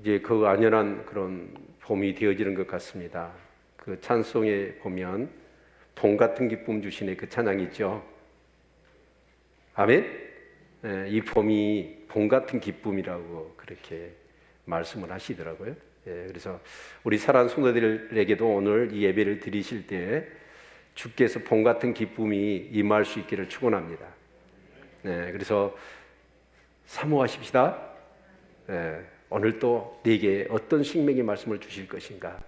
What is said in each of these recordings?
이제 그 안연한 그런 봄이 되어지는 것 같습니다. 그 찬송에 보면 봄 같은 기쁨 주시네, 그 찬양이 있죠. 아멘. 이 봄이 봄 같은 기쁨이라고 그렇게 말씀을 하시더라고요. 그래서 우리 사랑하는 성도들에게도 오늘 이 예배를 드리실 때 주께서 봄 같은 기쁨이 임할 수 있기를 축원합니다. 그래서 사모하십시다. 오늘 또 네게 어떤 생명의 말씀을 주실 것인가,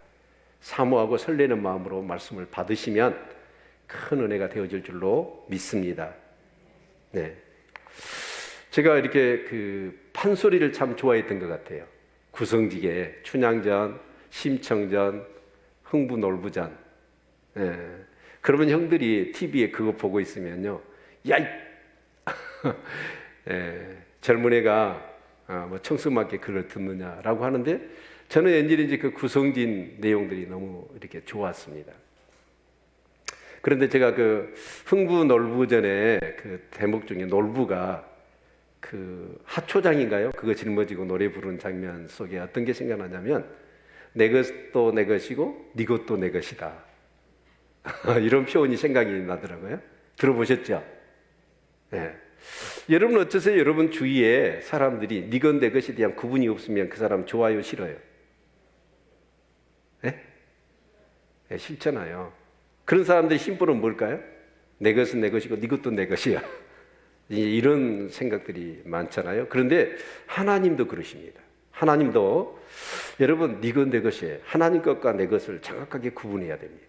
사모하고 설레는 마음으로 말씀을 받으시면 큰 은혜가 되어질 줄로 믿습니다. 제가 이렇게 그 판소리를 참 좋아했던 것 같아요. 구성지게, 춘향전, 심청전, 흥부놀부전. 그러면 형들이 TV에 그거 보고 있으면요, 야이! 젊은 애가 뭐 청승맞게 그걸 듣느냐라고 하는데, 저는 왠지 이제 그 구성진 내용들이 너무 이렇게 좋았습니다. 그런데 제가 그 흥부놀부전의 그 대목 중에 놀부가 그 하초장인가요? 그거 짊어지고 노래 부르는 장면 속에 어떤 게 생각나냐면, 내 것도 내 것이고 네 것도 내 것이다. 이런 표현이 생각이 나더라고요. 들어보셨죠? 여러분 어떠세요? 여러분 주위에 사람들이 네 것 내 것에 대한 구분이 없으면 그 사람 좋아요, 싫어요? 싫잖아요. 그런 사람들의 심보는 뭘까요? 내 것은 내 것이고 네 것도 내 것이야. 이런 생각들이 많잖아요. 그런데 하나님도 그러십니다. 하나님도 여러분 네 것 내 것이에요. 하나님 것과 내 것을 정확하게 구분해야 됩니다.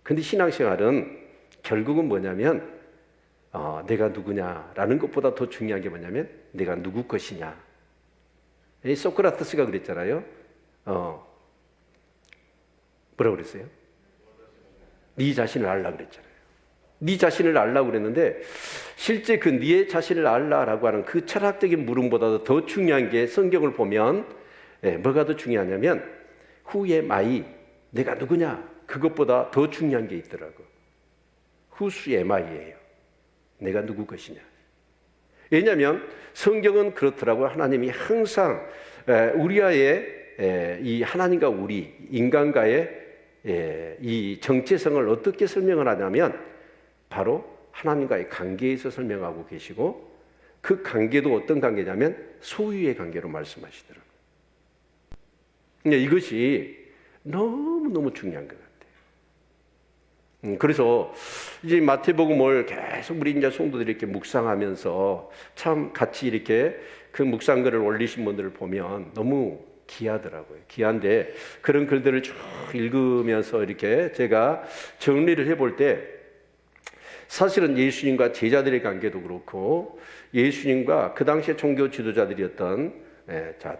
그런데 신앙생활은 결국은 뭐냐면 내가 누구냐라는 것보다 더 중요한 게 뭐냐면 내가 누구 것이냐. 소크라테스가 그랬잖아요. 뭐라고 그랬어요? 네 자신을 알라 그랬잖아요. 네 자신을 알라고 그랬는데, 실제 그 네 자신을 알라라고 하는 그 철학적인 물음보다도 더 중요한 게, 성경을 보면 뭐가 더 중요하냐면 후에 마이, 내가 누구냐, 그것보다 더 중요한 게 있더라고. 후수의 마이예요. 내가 누구 것이냐. 왜냐하면 성경은 그렇더라고요. 하나님이 항상 우리와의 이 하나님과 우리 인간과의 이 정체성을 어떻게 설명을 하냐면 바로 하나님과의 관계에서 설명하고 계시고, 그 관계도 어떤 관계냐면 소유의 관계로 말씀하시더라고요. 이것이 너무너무 중요한 것 같아요. 그래서 이제 마태복음을 계속 우리 이제 성도들이 이렇게 묵상하면서 참 같이 이렇게 그 묵상글을 올리신 분들을 보면 너무 귀하더라고요. 귀한데 그런 글들을 쭉 읽으면서 이렇게 제가 정리를 해볼 때, 사실은 예수님과 제자들의 관계도 그렇고 예수님과 그 당시에 종교 지도자들이었던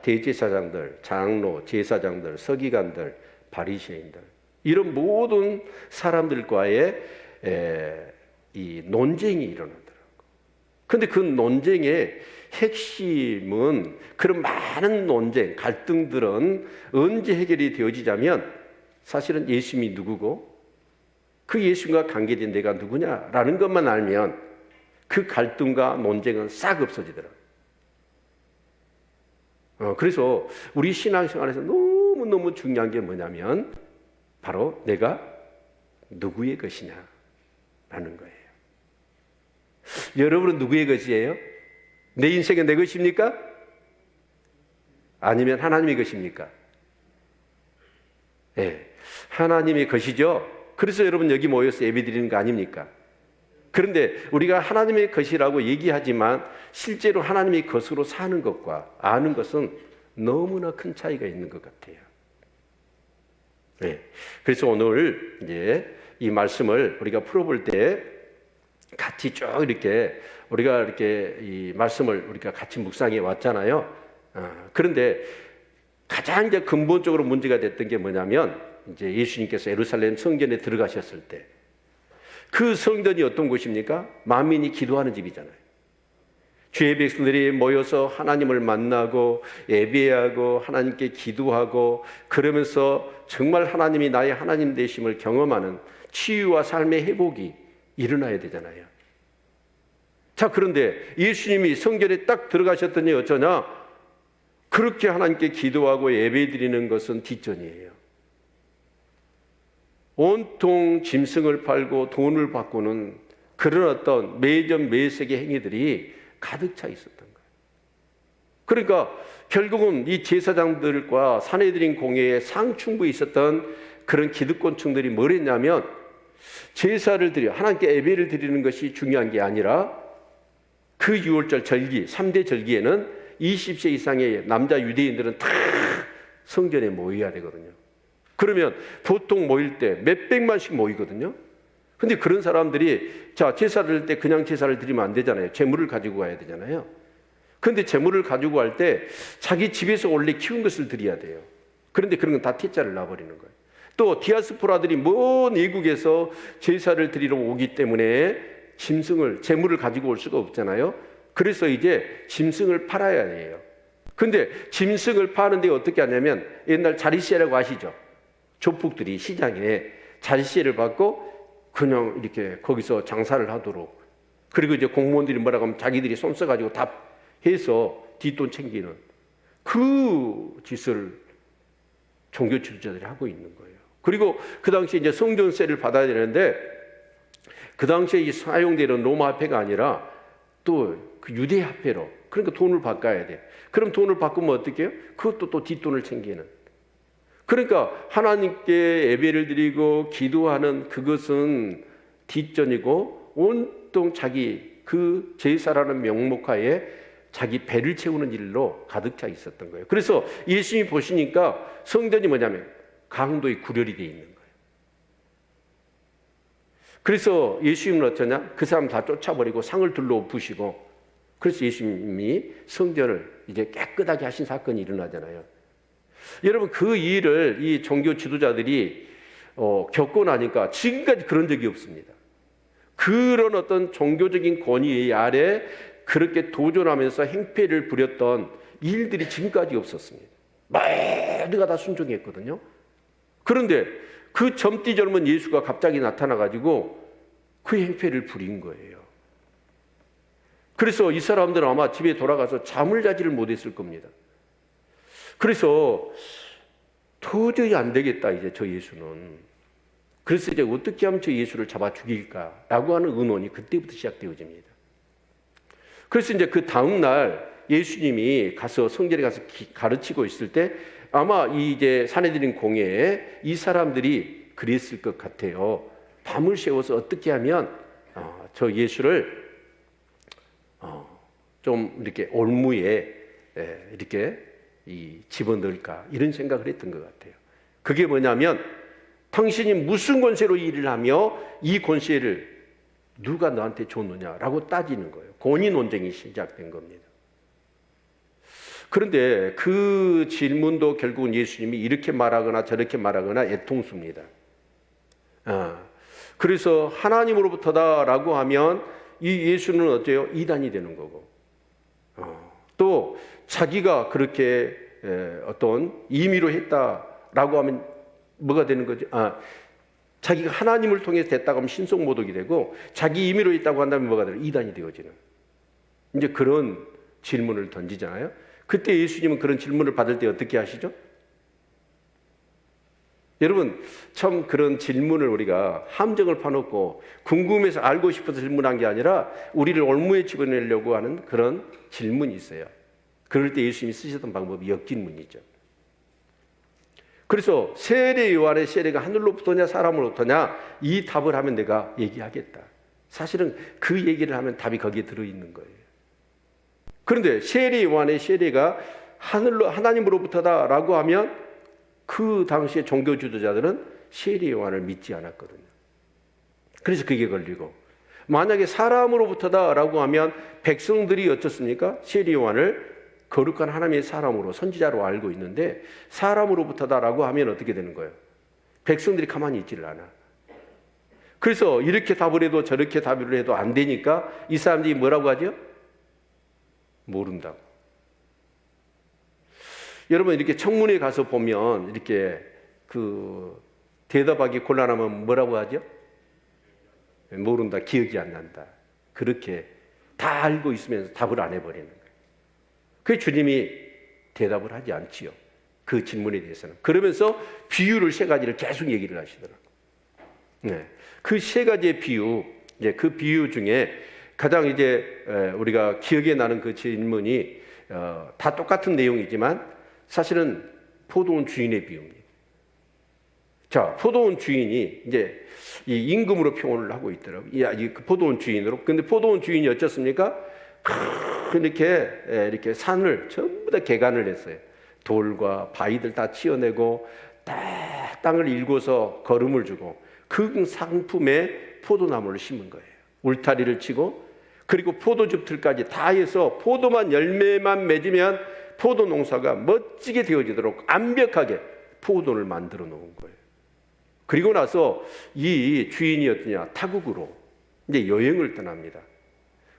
대제사장들, 장로, 제사장들, 서기관들, 바리새인들, 이런 모든 사람들과의 이 논쟁이 일어나더라고요. 그런데 그 논쟁의 핵심은, 그런 많은 논쟁, 갈등들은 언제 해결이 되어지자면 사실은 예수님이 누구고 그 예수님과 관계된 내가 누구냐라는 것만 알면 그 갈등과 논쟁은 싹 없어지더라고요. 그래서 우리 신앙생활에서 너무너무 중요한 게 뭐냐면 바로 내가 누구의 것이냐라는 거예요. 여러분은 누구의 것이에요? 내 인생은 내 것입니까? 아니면 하나님의 것입니까? 하나님의 것이죠. 그래서 여러분 여기 모여서 예배드리는 거 아닙니까? 그런데 우리가 하나님의 것이라고 얘기하지만 실제로 하나님의 것으로 사는 것과 아는 것은 너무나 큰 차이가 있는 것 같아요. 그래서 오늘 이제 이 말씀을 우리가 풀어볼 때 같이 쭉 이렇게 우리가 이렇게 이 말씀을 우리가 같이 묵상해 왔잖아요. 그런데 가장 이제 근본적으로 문제가 됐던 게 뭐냐면, 이제 예수님께서 예루살렘 성전에 들어가셨을 때, 그 성전이 어떤 곳입니까? 만민이 기도하는 집이잖아요. 주의 백성들이 모여서 하나님을 만나고 예배하고 하나님께 기도하고, 그러면서 정말 하나님이 나의 하나님 되심을 경험하는 치유와 삶의 회복이 일어나야 되잖아요. 자, 그런데 예수님이 성전에 딱 들어가셨더니 어쩌냐? 그렇게 하나님께 기도하고 예배드리는 것은 뒷전이에요. 온통 짐승을 팔고 돈을 받고는 그런 어떤 매점 매색의 행위들이 가득 차 있었던 거예요. 그러니까 결국은 이 제사장들과 산헤드린 공회에 상충부에 있었던 그런 기득권층들이 뭘 했냐면, 제사를 드려 하나님께 예배를 드리는 것이 중요한 게 아니라 그 6월절 절기, 3대 절기에는 20세 이상의 남자 유대인들은 다 성전에 모여야 되거든요. 그러면 보통 모일 때 몇백만씩 모이거든요. 근데 그런 사람들이 자, 제사를 드릴 때 그냥 제사를 드리면 안 되잖아요. 제물을 가지고 가야 되잖아요. 근데 제물을 가지고 갈 때 자기 집에서 원래 키운 것을 드려야 돼요. 그런데 그런 건 다 퇴짜를 놔버리는 거예요. 또 디아스포라들이 먼 외국에서 제사를 드리러 오기 때문에 제물을 가지고 올 수가 없잖아요. 그래서 이제 짐승을 팔아야 해요. 근데 짐승을 파는데 어떻게 하냐면, 옛날 자리세라고 아시죠? 조폭들이 시장에 자리세를 받고 그냥 이렇게 거기서 장사를 하도록, 그리고 이제 공무원들이 뭐라고 하면 자기들이 손 써가지고 다 해서 뒷돈 챙기는 그 짓을 종교 지도자들이 하고 있는 거예요. 그리고 그 당시에 이제 성전세를 받아야 되는데, 그 당시에 사용되는 로마 화폐가 아니라 또 그 유대 화폐로, 그러니까 돈을 바꿔야 돼. 그럼 돈을 바꾸면 어떻게 해요? 그것도 또 뒷돈을 챙기는. 그러니까 하나님께 예배를 드리고 기도하는 그것은 뒷전이고, 온통 자기 그 제사라는 명목하에 자기 배를 채우는 일로 가득 차 있었던 거예요. 그래서 예수님이 보시니까 성전이 뭐냐면 강도의 구렬이 되어 있는 거예요. 그래서 예수님은 어쩌냐? 그 사람 다 쫓아버리고 상을 둘러 부시고, 그래서 예수님이 성전을 이제 깨끗하게 하신 사건이 일어나잖아요. 여러분, 그 일을 이 종교 지도자들이 겪고 나니까 지금까지 그런 적이 없습니다. 그런 어떤 종교적인 권위 아래 그렇게 도전하면서 행패를 부렸던 일들이 지금까지 없었습니다. 모두가 다 순종했거든요. 그런데 그 젊디 젊은 예수가 갑자기 나타나가지고 그 행패를 부린 거예요. 그래서 이 사람들은 아마 집에 돌아가서 잠을 자지를 못했을 겁니다. 그래서 도저히 안 되겠다, 이제 저 예수는. 그래서 이제 어떻게 하면 저 예수를 잡아 죽일까라고 하는 의논이 그때부터 시작되어집니다. 그래서 이제 그 다음날 예수님이 가서 성전에 가서 가르치고 있을 때 아마 이제 산헤드린 공회에 이 사람들이 그랬을 것 같아요. 밤을 새워서 어떻게 하면 저 예수를 좀 이렇게 올무에 이렇게 집어넣을까, 이런 생각을 했던 것 같아요. 그게 뭐냐면, 당신이 무슨 권세로 이 일을 하며 이 권세를 누가 너한테 줬느냐라고 따지는 거예요. 권위 논쟁이 시작된 겁니다. 그런데 그 질문도 결국은 예수님이 이렇게 말하거나 저렇게 말하거나 애통수입니다. 그래서 하나님으로부터다라고 하면 이 예수는 어때요? 이단이 되는 거고, 또 자기가 그렇게 어떤 임의로 했다라고 하면 뭐가 되는 거죠? 자기가 하나님을 통해서 됐다고 하면 신성모독이 되고, 자기 임의로 했다고 한다면 뭐가 돼요? 이단이 되어지는, 이제 그런 질문을 던지잖아요. 그때 예수님은 그런 질문을 받을 때 어떻게 하시죠? 여러분, 참 그런 질문을 우리가 함정을 파놓고 궁금해서 알고 싶어서 질문한 게 아니라 우리를 올무에 집어내려고 하는 그런 질문이 있어요. 그럴 때 예수님이 쓰셨던 방법이 역질문이죠. 그래서 세례 요한의 세례가 하늘로부터냐 사람으로부터냐, 이 답을 하면 내가 얘기하겠다. 사실은 그 얘기를 하면 답이 거기에 들어있는 거예요. 그런데 세례 요한의 세례가 하나님으로부터다라고 하면 그 당시에 종교 지도자들은 세례 요한을 믿지 않았거든요. 그래서 그게 걸리고, 만약에 사람으로부터다라고 하면 백성들이 어떻습니까? 세례 요한을 거룩한 하나님의 사람으로, 선지자로 알고 있는데, 사람으로부터다라고 하면 어떻게 되는 거예요? 백성들이 가만히 있지를 않아. 그래서 이렇게 답을 해도 저렇게 답을 해도 안 되니까 이 사람들이 뭐라고 하죠? 모른다고. 여러분, 이렇게 청문회 가서 보면 이렇게 그 대답하기 곤란하면 뭐라고 하죠? 모른다, 기억이 안 난다. 그렇게 다 알고 있으면서 답을 안 해버리는 거예요. 그게 주님이 대답을 하지 않지요. 그 질문에 대해서는. 그러면서 비유를 세 가지를 계속 얘기를 하시더라고요. 네. 그 세 가지의 비유, 이제 그 비유 중에 가장 이제 우리가 기억에 나는 그 질문이 다 똑같은 내용이지만 사실은 포도원 주인의 비유입니다. 자, 포도원 주인이 이제 이 임금으로 표현을 하고 있더라고요. 그 포도원 주인으로. 근데 포도원 주인이 어쩌습니까? 이렇게 산을 전부 다 개간을 했어요. 돌과 바위들 다 치어내고 땅을 일궈서 거름을 주고 그 상품에 포도나무를 심은 거예요. 울타리를 치고 그리고 포도즙 틀까지 다 해서 포도만 열매만 맺으면 포도 농사가 멋지게 되어지도록 완벽하게 포도를 만들어 놓은 거예요. 그리고 나서 이 주인이 어떠냐? 타국으로 이제 여행을 떠납니다.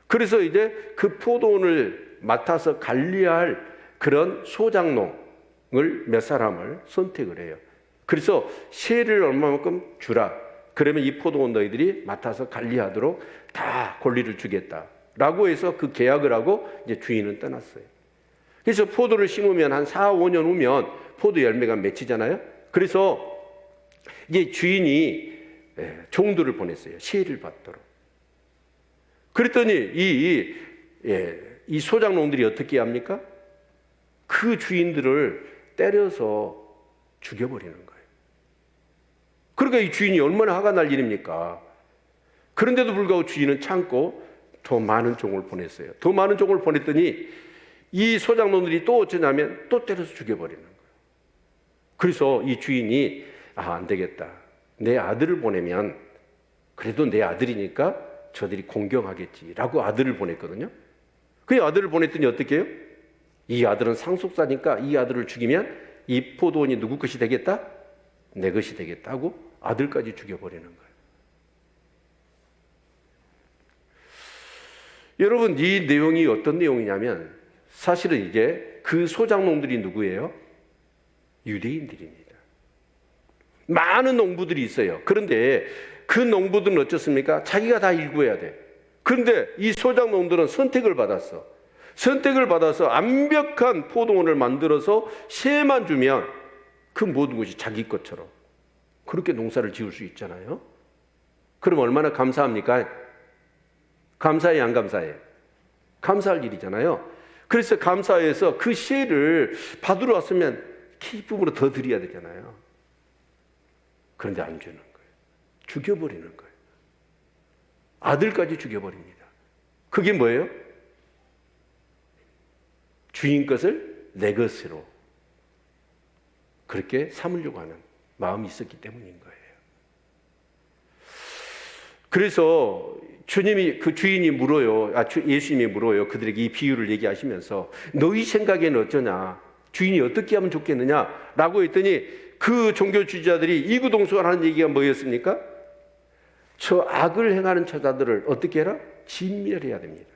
그래서 이제 그 포도원을 맡아서 관리할 그런 소장농을 몇 사람을 선택을 해요. 그래서 세를 얼마만큼 주라. 그러면 이 포도원 너희들이 맡아서 관리하도록 다 권리를 주겠다라고 해서 그 계약을 하고 이제 주인은 떠났어요. 그래서 포도를 심으면 한 4, 5년 후면 포도 열매가 맺히잖아요. 그래서 이제 주인이 종들을 보냈어요. 세를 받도록. 그랬더니 이 소장농들이 어떻게 합니까? 그 주인들을 때려서 죽여버리는 거예요. 그러니까 이 주인이 얼마나 화가 날 일입니까? 그런데도 불구하고 주인은 참고 더 많은 종을 보냈어요. 더 많은 종을 보냈더니 이 소장농들이 또 어쩌냐면 또 때려서 죽여버리는 거예요. 그래서 이 주인이 안 되겠다. 내 아들을 보내면 그래도 내 아들이니까 저들이 공경하겠지라고 아들을 보냈거든요. 그 아들을 보냈더니 어떻게 해요? 이 아들은 상속사니까 이 아들을 죽이면 이 포도원이 누구 것이 되겠다? 내 것이 되겠다 하고 아들까지 죽여버리는 거예요. 여러분, 이 내용이 어떤 내용이냐면 사실은 이제 그 소장농들이 누구예요? 유대인들입니다. 많은 농부들이 있어요. 그런데 그 농부들은 어떻습니까? 자기가 다 일구어야 돼. 그런데 이 소장농들은 선택을 받았어. 선택을 받아서 완벽한 포도원을 만들어서 세만 주면 그 모든 것이 자기 것처럼 그렇게 농사를 지을 수 있잖아요. 그럼 얼마나 감사합니까? 감사해, 안 감사해? 감사할 일이잖아요. 그래서 감사해서 그 세를 받으러 왔으면 기쁨으로 더 드려야 되잖아요. 그런데 안 주는 거예요. 죽여버리는 거예요. 아들까지 죽여버립니다. 그게 뭐예요? 주인 것을 내 것으로 그렇게 삼으려고 하는 마음이 있었기 때문인 거예요. 그래서 주님이 그 주인이 물어요. 예수님이 물어요. 그들에게 이 비유를 얘기하시면서 너희 생각에는 어쩌냐? 주인이 어떻게 하면 좋겠느냐? 라고 했더니 그 종교 지도자들이 이구동성하는 얘기가 뭐였습니까? 저 악을 행하는 처자들을 어떻게 해라? 진멸해야 됩니다.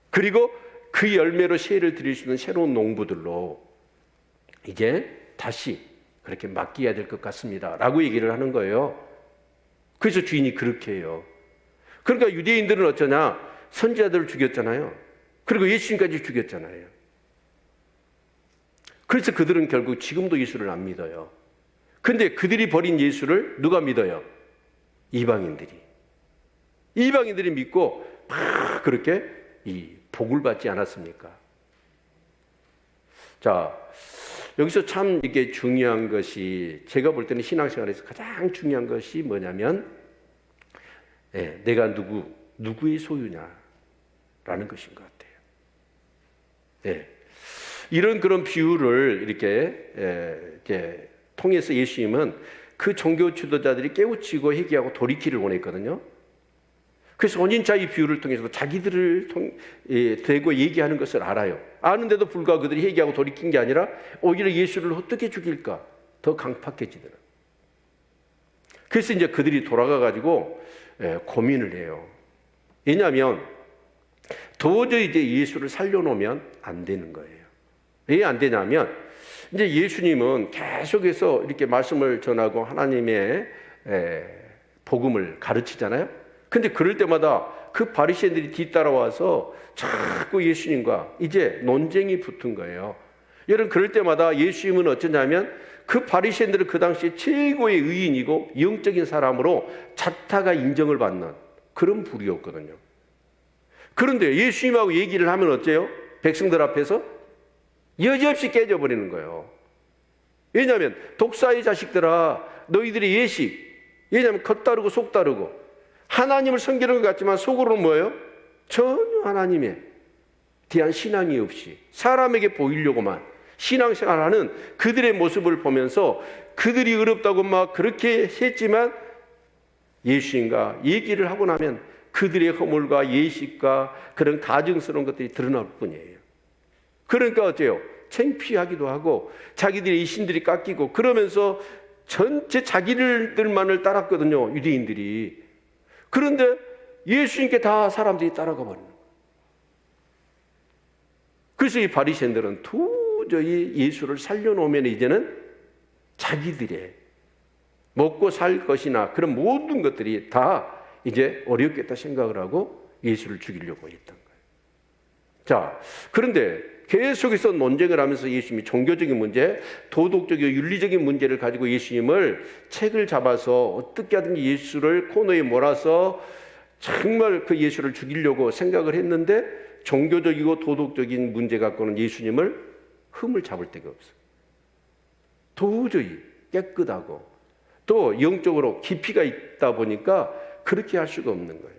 그리고 그 열매로 세를 드릴 수 있는 새로운 농부들로 이제 다시 그렇게 맡겨야 될 것 같습니다. 라고 얘기를 하는 거예요. 그래서 주인이 그렇게 해요. 그러니까 유대인들은 어쩌냐? 선지자들을 죽였잖아요. 그리고 예수님까지 죽였잖아요. 그래서 그들은 결국 지금도 예수를 안 믿어요. 근데 그들이 버린 예수를 누가 믿어요? 이방인들이. 이방인들이 믿고 막 그렇게 이 복을 받지 않았습니까? 자, 여기서 참 이게 중요한 것이 제가 볼 때는 신앙생활에서 가장 중요한 것이 뭐냐면 내가 누구의 소유냐라는 것인 것 같아요. 이런 그런 비유를 이렇게 통해서 예수님은 그 종교 지도자들이 깨우치고 회개하고 돌이키를 원했거든요. 그래서 혼인자의 비유를 통해서 자기들을 대고 얘기하는 것을 알아요. 아는데도 불구하고 그들이 회개하고 돌이킨 게 아니라 오히려 예수를 어떻게 죽일까 더 강팍해지더라고요. 그래서 이제 그들이 돌아가가지고 고민을 해요. 왜냐하면 도저히 이제 예수를 살려놓으면 안 되는 거예요. 왜 안 되냐면 이제 예수님은 계속해서 이렇게 말씀을 전하고 하나님의 복음을 가르치잖아요. 근데 그럴 때마다 그 바리새인들이 뒤따라와서 자꾸 예수님과 이제 논쟁이 붙은 거예요. 여러분 그럴 때마다 예수님은 어쩌냐면 그 바리새인들은 그 당시에 최고의 의인이고 영적인 사람으로 자타가 인정을 받는 그런 부류였거든요. 그런데 예수님하고 얘기를 하면 어째요? 백성들 앞에서 여지없이 깨져버리는 거예요. 왜냐하면 독사의 자식들아, 너희들의 예식, 왜냐하면 겉다르고 속다르고 하나님을 섬기는 것 같지만 속으로는 뭐예요? 전혀 하나님에 대한 신앙이 없이 사람에게 보이려고만 신앙생활하는 그들의 모습을 보면서 그들이 어렵다고 막 그렇게 했지만 예수님과 얘기를 하고 나면 그들의 허물과 예식과 그런 가증스러운 것들이 드러날 뿐이에요. 그러니까 어때요? 창피하기도 하고 자기들의 이신들이 깎이고 그러면서 전체 자기들만을 따랐거든요, 유대인들이. 그런데 예수님께 다 사람들이 따라가 버리는 거예요. 그래서 이 바리새인들은 도저히 예수를 살려놓으면 이제는 자기들의 먹고 살 것이나 그런 모든 것들이 다 이제 어렵겠다 생각을 하고 예수를 죽이려고 했던 거예요. 자, 그런데 계속해서 논쟁을 하면서 예수님이 종교적인 문제, 도덕적이고 윤리적인 문제를 가지고 예수님을 책을 잡아서 어떻게 하든지 예수를 코너에 몰아서 정말 그 예수를 죽이려고 생각을 했는데 종교적이고 도덕적인 문제 갖고는 예수님을 흠을 잡을 데가 없어요. 도저히 깨끗하고 또 영적으로 깊이가 있다 보니까 그렇게 할 수가 없는 거예요.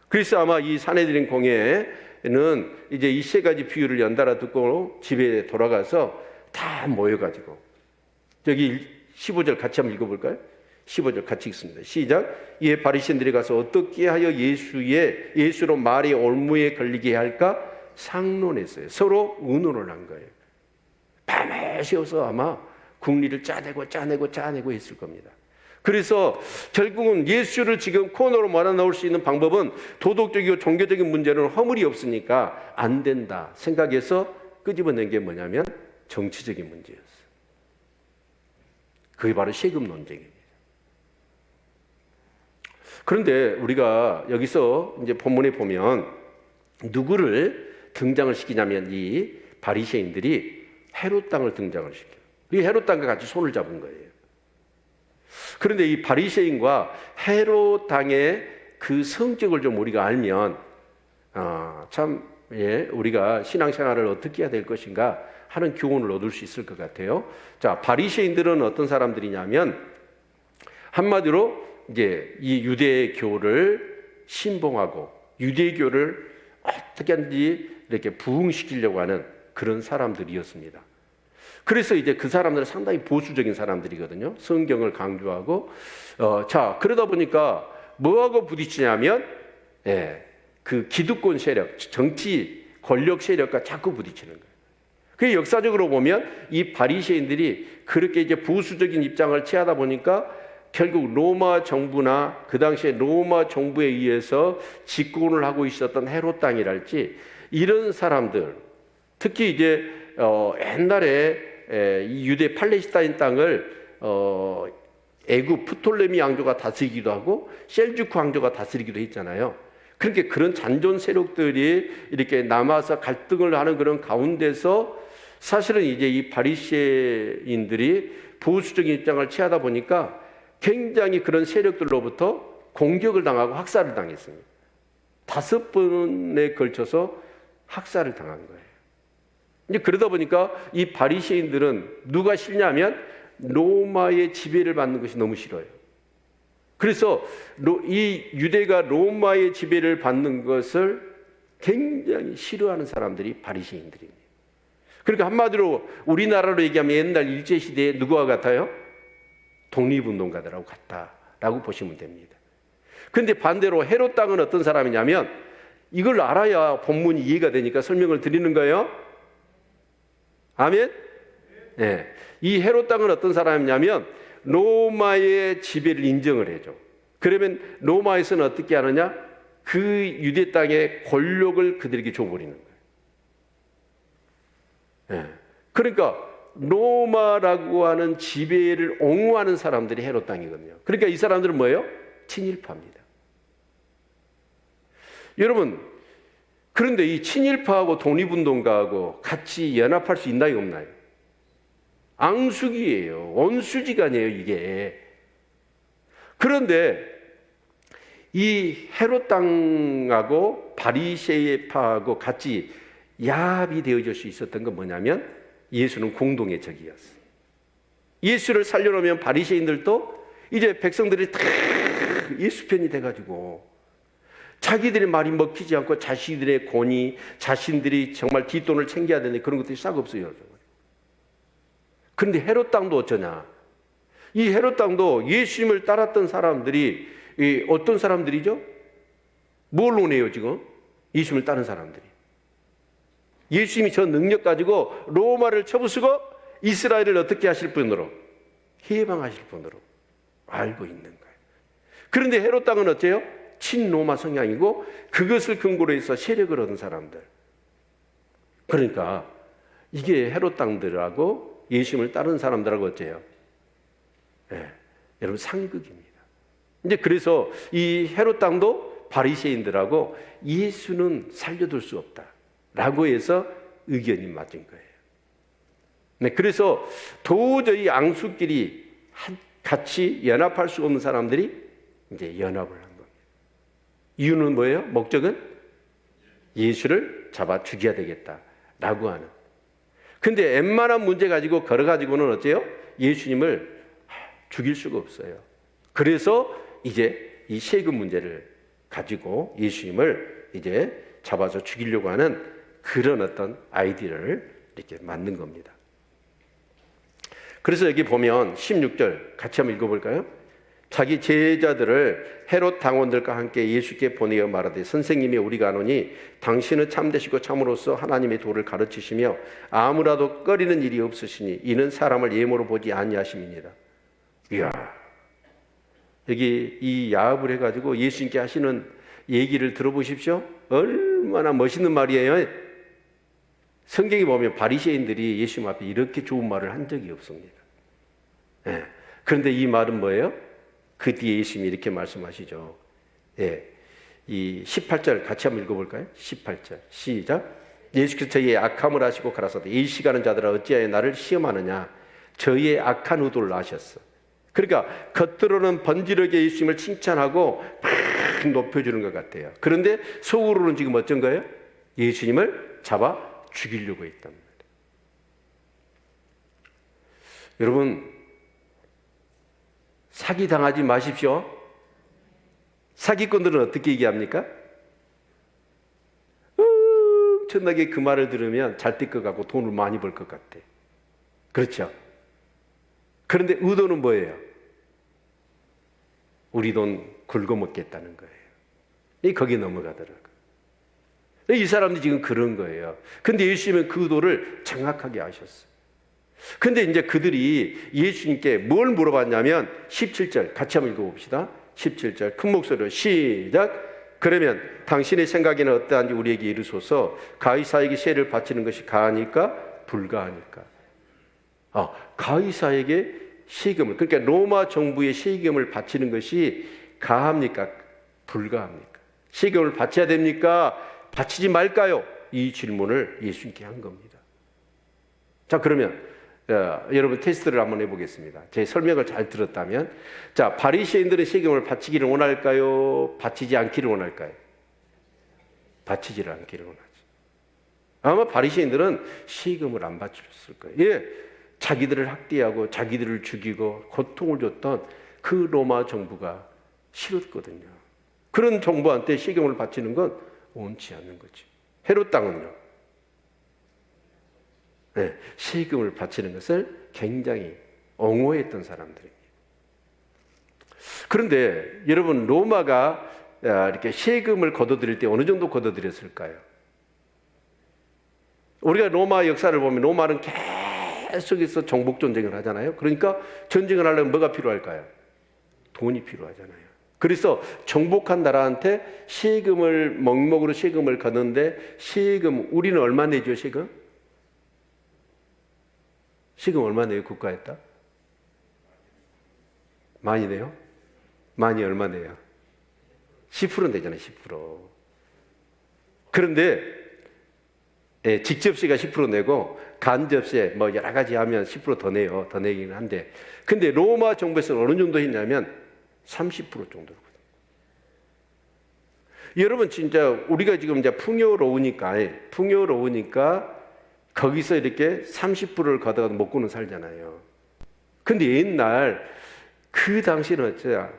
그래서 아마 이 산헤드린 공회는 이제 이 세 가지 비유를 연달아 듣고 집에 돌아가서 다 모여가지고 여기 15절 같이 한번 읽어볼까요? 15절 같이 읽습니다. 시작. 이에 바리새인들이 가서 어떻게 하여 예수로 말이 올무에 걸리게 할까 상론했어요. 서로 의논을 한 거예요. 밤에 새워서 아마 국리를 짜내고 했을 겁니다. 그래서 결국은 예수를 지금 코너로 몰아넣을 수 있는 방법은 도덕적이고 종교적인 문제는 허물이 없으니까 안 된다 생각해서 끄집어낸 게 뭐냐면 정치적인 문제였어요. 그게 바로 세금 논쟁입니다. 그런데 우리가 여기서 이제 본문에 보면 누구를 등장을 시키냐면 이 바리새인들이 헤롯 당을 등장을 시켜요. 이 헤롯 당과 같이 손을 잡은 거예요. 그런데 이 바리새인과 헤롯 당의 그 성격을 좀 우리가 알면 우리가 신앙생활을 어떻게 해야 될 것인가 하는 교훈을 얻을 수 있을 것 같아요. 자, 바리새인들은 어떤 사람들이냐면 한마디로 이제 이 유대교를 신봉하고 유대교를 어떻게 하든지 이렇게 부흥시키려고 하는 그런 사람들이었습니다. 그래서 이제 그 사람들은 상당히 보수적인 사람들이거든요. 성경을 강조하고 자, 그러다 보니까 뭐하고 부딪히냐면 그 기득권 세력, 정치 권력 세력과 자꾸 부딪히는 거예요. 그 역사적으로 보면 이 바리새인들이 그렇게 이제 보수적인 입장을 취하다 보니까 결국 로마 정부나 그 당시에 로마 정부에 의해서 집권을 하고 있었던 헤롯 당이랄지 이런 사람들, 특히 이제 옛날에 이 유대 팔레스타인 땅을 애굽 프톨레미 왕조가 다스리기도 하고 셀주크 왕조가 다스리기도 했잖아요. 그러니까 그런 잔존 세력들이 이렇게 남아서 갈등을 하는 그런 가운데서 사실은 이제 이 바리새인들이 보수적인 입장을 취하다 보니까 굉장히 그런 세력들로부터 공격을 당하고 학살을 당했습니다. 5번에 걸쳐서 학살을 당한 거예요. 이제 그러다 보니까 이 바리새인들은 누가 싫냐면 로마의 지배를 받는 것이 너무 싫어요. 그래서 이 유대가 로마의 지배를 받는 것을 굉장히 싫어하는 사람들이 바리새인들입니다. 그러니까 한마디로 우리나라로 얘기하면 옛날 일제시대에 누구와 같아요? 독립운동가들하고 같다라고 보시면 됩니다. 그런데 반대로 헤롯 당은 어떤 사람이냐면 이걸 알아야 본문이 이해가 되니까 설명을 드리는 거예요. 아멘? 네. 이 헤롯 당은 어떤 사람이냐면 로마의 지배를 인정을 해줘. 그러면 로마에서는 어떻게 하느냐? 그 유대 땅의 권력을 그들에게 줘버리는 거예요. 네. 그러니까 로마라고 하는 지배를 옹호하는 사람들이 헤롯 당이거든요. 그러니까 이 사람들은 뭐예요? 친일파입니다. 여러분, 그런데 이 친일파하고 독립운동가하고 같이 연합할 수 있나요, 없나요? 앙숙이에요. 원수지간이에요, 이게. 그런데 이 헤롯 땅하고 바리새파하고 같이 야합이 되어질 수 있었던 건 뭐냐면 예수는 공동의 적이었어요. 예수를 살려놓으면 바리새인들도 이제 백성들이 다 예수 편이 돼가지고 자기들의 말이 먹히지 않고 자신들의 권위, 자신들이 정말 뒷돈을 챙겨야 되는데 그런 것들이 싹 없어요. 그런데 헤롯 땅도 어쩌냐? 이 헤롯 땅도 예수님을 따랐던 사람들이 어떤 사람들이죠? 뭘 원해요 지금? 예수님을 따른 사람들이. 예수님이 저 능력 가지고 로마를 쳐부수고 이스라엘을 어떻게 하실 분으로? 해방하실 분으로 알고 있는 거예요. 그런데 헤롯 땅은 어째요? 친로마 성향이고 그것을 근거로 해서 세력을 얻은 사람들. 그러니까 이게 헤롯 땅들하고 예수님을 따른 사람들하고 어째요? 네, 여러분 상극입니다. 이제 그래서 이 헤롯 땅도 바리새인들하고 예수는 살려둘 수 없다라고 해서 의견이 맞은 거예요. 네, 그래서 도저히 앙숙끼리 같이 연합할 수 없는 사람들이 이제 연합을 한 겁니다. 이유는 뭐예요? 목적은 예수를 잡아 죽여야 되겠다라고 하는. 근데 웬만한 문제 가지고 걸어가지고는 어째요? 예수님을 죽일 수가 없어요. 그래서 이제 이 세금 문제를 가지고 예수님을 이제 잡아서 죽이려고 하는 그런 어떤 아이디어를 이렇게 만든 겁니다. 그래서 여기 보면 16절 같이 한번 읽어볼까요? 자기 제자들을 헤롯 당원들과 함께 예수께 보내어 말하되 선생님이 우리가 아노니 당신은 참되시고 참으로서 하나님의 도를 가르치시며 아무라도 꺼리는 일이 없으시니 이는 사람을 예모로 보지 아니하심이니라. 이야, 여기 이 야합을 해가지고 예수님께 하시는 얘기를 들어보십시오. 얼마나 멋있는 말이에요. 성경에 보면 바리새인들이 예수님 앞에 이렇게 좋은 말을 한 적이 없습니다. 네. 그런데 이 말은 뭐예요? 그 뒤에 예수님이 이렇게 말씀하시죠. 예, 이 18절 같이 한번 읽어볼까요? 18절 시작. 예수께서 저희의 악함을 아시고 가라사대 이 시간은 자들아 어찌하여 나를 시험하느냐. 저희의 악한 의도를 아셨어. 그러니까 겉으로는 번지르게 예수님을 칭찬하고 막 높여주는 것 같아요. 그런데 속으로는 지금 어쩐 거예요? 예수님을 잡아 죽이려고 했단 말이에요. 여러분, 사기당하지 마십시오. 사기꾼들은 어떻게 얘기합니까? 엄청나게 그 말을 들으면 잘 될 것 같고 돈을 많이 벌 것 같아. 그렇죠? 그런데 의도는 뭐예요? 우리 돈 긁어먹겠다는 거예요. 거기에 넘어가더라고요. 이 사람들이 지금 그런 거예요. 근데 예수님은 그 의도를 정확하게 아셨어요. 근데 이제 그들이 예수님께 뭘 물어봤냐면 17절 같이 한번 읽어봅시다. 17절 큰 목소리로 시작. 그러면 당신의 생각에는 어떠한지 우리에게 이르소서. 가이사에게 세를 바치는 것이 가하니까 불가하니까. 가이사에게 세금을, 그러니까 로마 정부의 세금을 바치는 것이 가합니까? 불가합니까? 세금을 바쳐야 됩니까? 바치지 말까요? 이 질문을 예수님께 한 겁니다. 자, 그러면 여러분 테스트를 한번 해보겠습니다. 제 설명을 잘 들었다면, 자, 바리새인들은 세금을 바치기를 원할까요? 바치지 않기를 원할까요? 바치지를 않기를 원하죠. 아마 바리새인들은 세금을 안 바쳤을 거예요. 예, 자기들을 학대하고 자기들을 죽이고 고통을 줬던 그 로마 정부가 싫었거든요. 그런 정부한테 세금을 바치는 건 옳지 않는 거죠. 헤롯 땅은요, 네, 세금을 바치는 것을 굉장히 옹호했던 사람들입니다. 그런데 여러분, 로마가 이렇게 세금을 걷어들일 때 어느 정도 걷어들였을까요? 우리가 로마 역사를 보면 로마는 계속해서 정복 전쟁을 하잖아요. 그러니까 전쟁을 하려면 뭐가 필요할까요? 돈이 필요하잖아요. 그래서 정복한 나라한테 세금을 명목으로 세금을 걷는데, 세금 우리는 얼마 내죠? 세금 얼마 내요? 국가에다? 많이 내요? 많이 얼마 내요? 10% 내잖아요. 10%. 그런데 직접세가 10% 내고 간접세 뭐 여러 가지 하면 10% 더 내요. 더 내기는 한데. 근데 로마 정부에서는 어느 정도 했냐면 30% 정도로. 여러분 진짜 우리가 지금 이제 풍요로우니까 거기서 이렇게 30%를 걷어가도 먹고는 살잖아요. 근데 옛날 그 당시는 어쩌야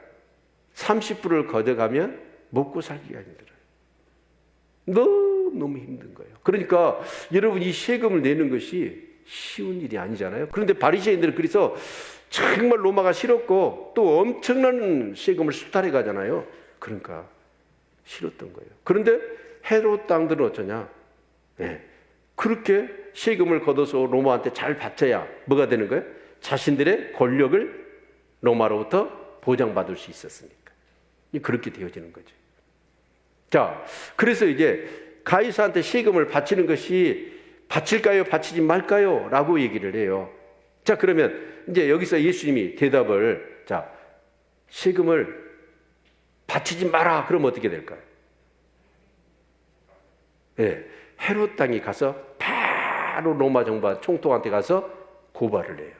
30%를 걷어가면 먹고 살기가 힘들어요. 너무 힘든 거예요. 그러니까 여러분 이 세금을 내는 것이 쉬운 일이 아니잖아요. 그런데 바리새인들은 그래서 정말 로마가 싫었고 또 엄청난 세금을 수탈해 가잖아요. 그러니까 싫었던 거예요. 그런데 헤롯 땅들은 어쩌냐? 네. 그렇게 세금을 걷어서 로마한테 잘 바쳐야 뭐가 되는 거예요? 자신들의 권력을 로마로부터 보장받을 수 있었으니까. 그렇게 되어지는 거죠. 자, 그래서 이제 가이사한테 세금을 바치는 것이 바칠까요? 바치지 말까요? 라고 얘기를 해요. 자, 그러면 이제 여기서 예수님이 대답을, 자, 세금을 바치지 마라. 그럼 어떻게 될까요? 네, 헤롯 땅에 가서 바로 로마 정부 총독한테 가서 고발을 해요.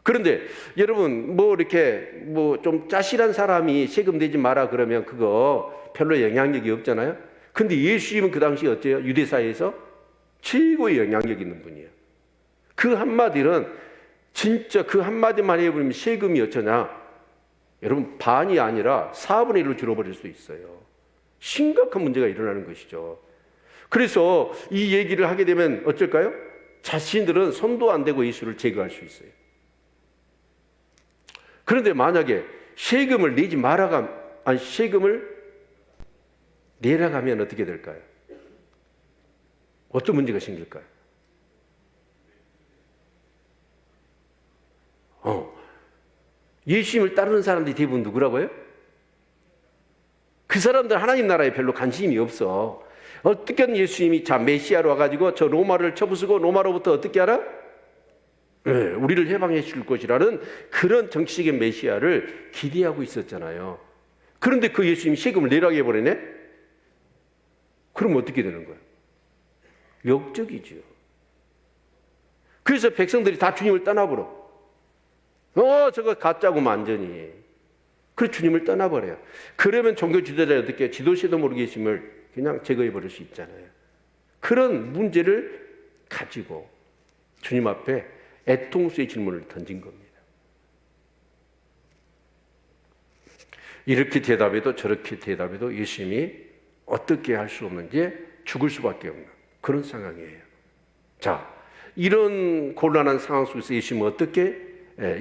그런데 여러분 뭐 이렇게 뭐 좀 짜실한 사람이 세금 내지 마라 그러면 그거 별로 영향력이 없잖아요. 근데 예수님은 그 당시 어때요? 유대 사회에서 최고의 영향력 있는 분이에요. 그 한마디는 진짜 그 한마디만 해버리면 세금이 어쩌냐? 여러분 반이 아니라 4분의 1로 줄어버릴 수 있어요. 심각한 문제가 일어나는 것이죠. 그래서 이 얘기를 하게 되면 어쩔까요? 자신들은 손도 안 대고 예수를 제거할 수 있어요. 그런데 만약에 세금을 내지 세금을 내라고 하면 어떻게 될까요? 어떤 문제가 생길까요? 예수님을 따르는 사람들이 대부분 누구라고요? 그 사람들 하나님 나라에 별로 관심이 없어. 어떻게든 예수님이 자 메시아로 와가지고 저 로마를 쳐부수고 로마로부터 어떻게 하라? 우리를 해방해 줄 것이라는 그런 정치적인 메시아를 기대하고 있었잖아요. 그런데 그 예수님이 세금을 내라고 해버리네? 그럼 어떻게 되는 거예요? 역적이죠. 그래서 백성들이 다 주님을 떠나버려. 저거 가짜고 완전히. 그래서 주님을 떠나버려요. 그러면 종교 지도자가 어떻게 지도시도 모르게 예수님을 그냥 제거해버릴 수 있잖아요. 그런 문제를 가지고 주님 앞에 애통수의 질문을 던진 겁니다. 이렇게 대답해도 저렇게 대답해도 예수님이 어떻게 할 수 없는지 죽을 수밖에 없는 그런 상황이에요. 자, 이런 곤란한 상황 속에서 예수님은 어떻게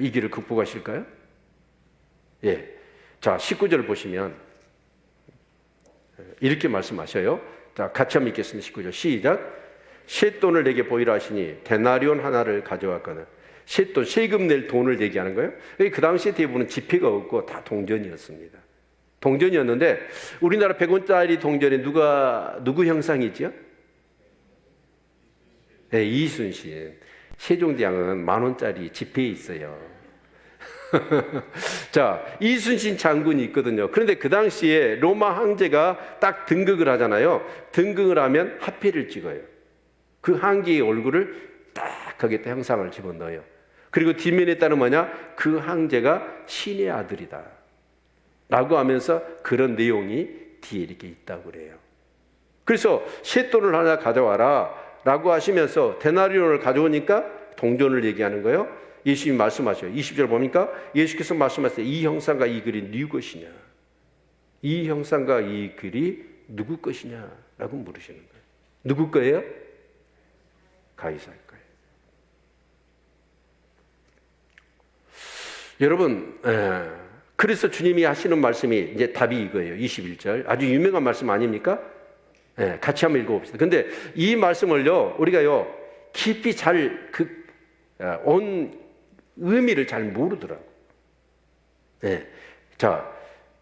이 길을 극복하실까요? 예. 자, 19절을 보시면 이렇게 말씀하셔요. 자, 같이 한번 읽겠습니다. 19절 시작. 쇳돈을 내게 보이라 하시니 데나리온 하나를 가져왔거늘. 쇳돈, 세금 낼 돈을 얘기하는 거예요. 그 당시에 대부분은 지폐가 없고 다 동전이었습니다. 동전이었는데 우리나라 100원짜리 동전에 누구 형상이죠? 네, 이순신. 세종대왕은 10,000원짜리 지폐에 있어요. 자, 이순신 장군이 있거든요. 그런데 그 당시에 로마 황제가 딱 등극을 하잖아요. 등극을 하면 화폐를 찍어요. 그 황제의 얼굴을 딱 거기에 형상을 집어넣어요. 그리고 뒷면에 따르면 뭐냐? 그 황제가 신의 아들이다 라고 하면서 그런 내용이 뒤에 이렇게 있다고 그래요. 그래서 쇳돈을 하나 가져와라 라고 하시면서 데나리온을 가져오니까 동전을 얘기하는 거예요. 예수님이 말씀하셔요. 20절 보니까 예수께서 말씀하세요. 이 형상과 이 글이 누구 것이냐? 이 형상과 이 글이 누구 것이냐? 라고 물으시는 거예요. 누구 거예요? 가이사의 거예요. 여러분, 그래서 주님이 하시는 말씀이 이제 답이 이거예요. 21절. 아주 유명한 말씀 아닙니까? 같이 한번 읽어봅시다. 근데 이 말씀을요, 우리가요, 깊이 온 의미를 잘 모르더라고. 자,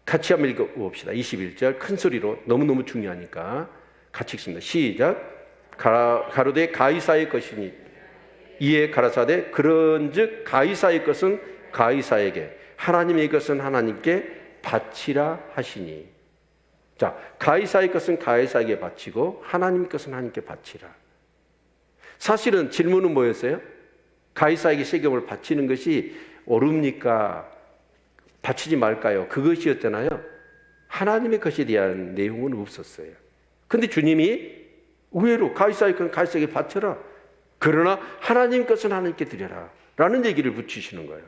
같이 한번 읽어봅시다. 21절 큰 소리로 너무너무 중요하니까 같이 읽습니다. 시작. 가로되 가이사의 것이니 이에 가라사대 그런즉 가이사의 것은 가이사에게 하나님의 것은 하나님께 바치라 하시니. 자, 가이사의 것은 가이사에게 바치고 하나님의 것은 하나님께 바치라. 사실은 질문은 뭐였어요? 가이사에게 세금을 바치는 것이 옳습니까? 바치지 말까요? 그것이었잖아요. 하나님의 것에 대한 내용은 없었어요. 근데 주님이 의외로 가이사의 건 가이사에게 바쳐라. 그러나 하나님 것은 하나님께 드려라. 라는 얘기를 붙이시는 거예요.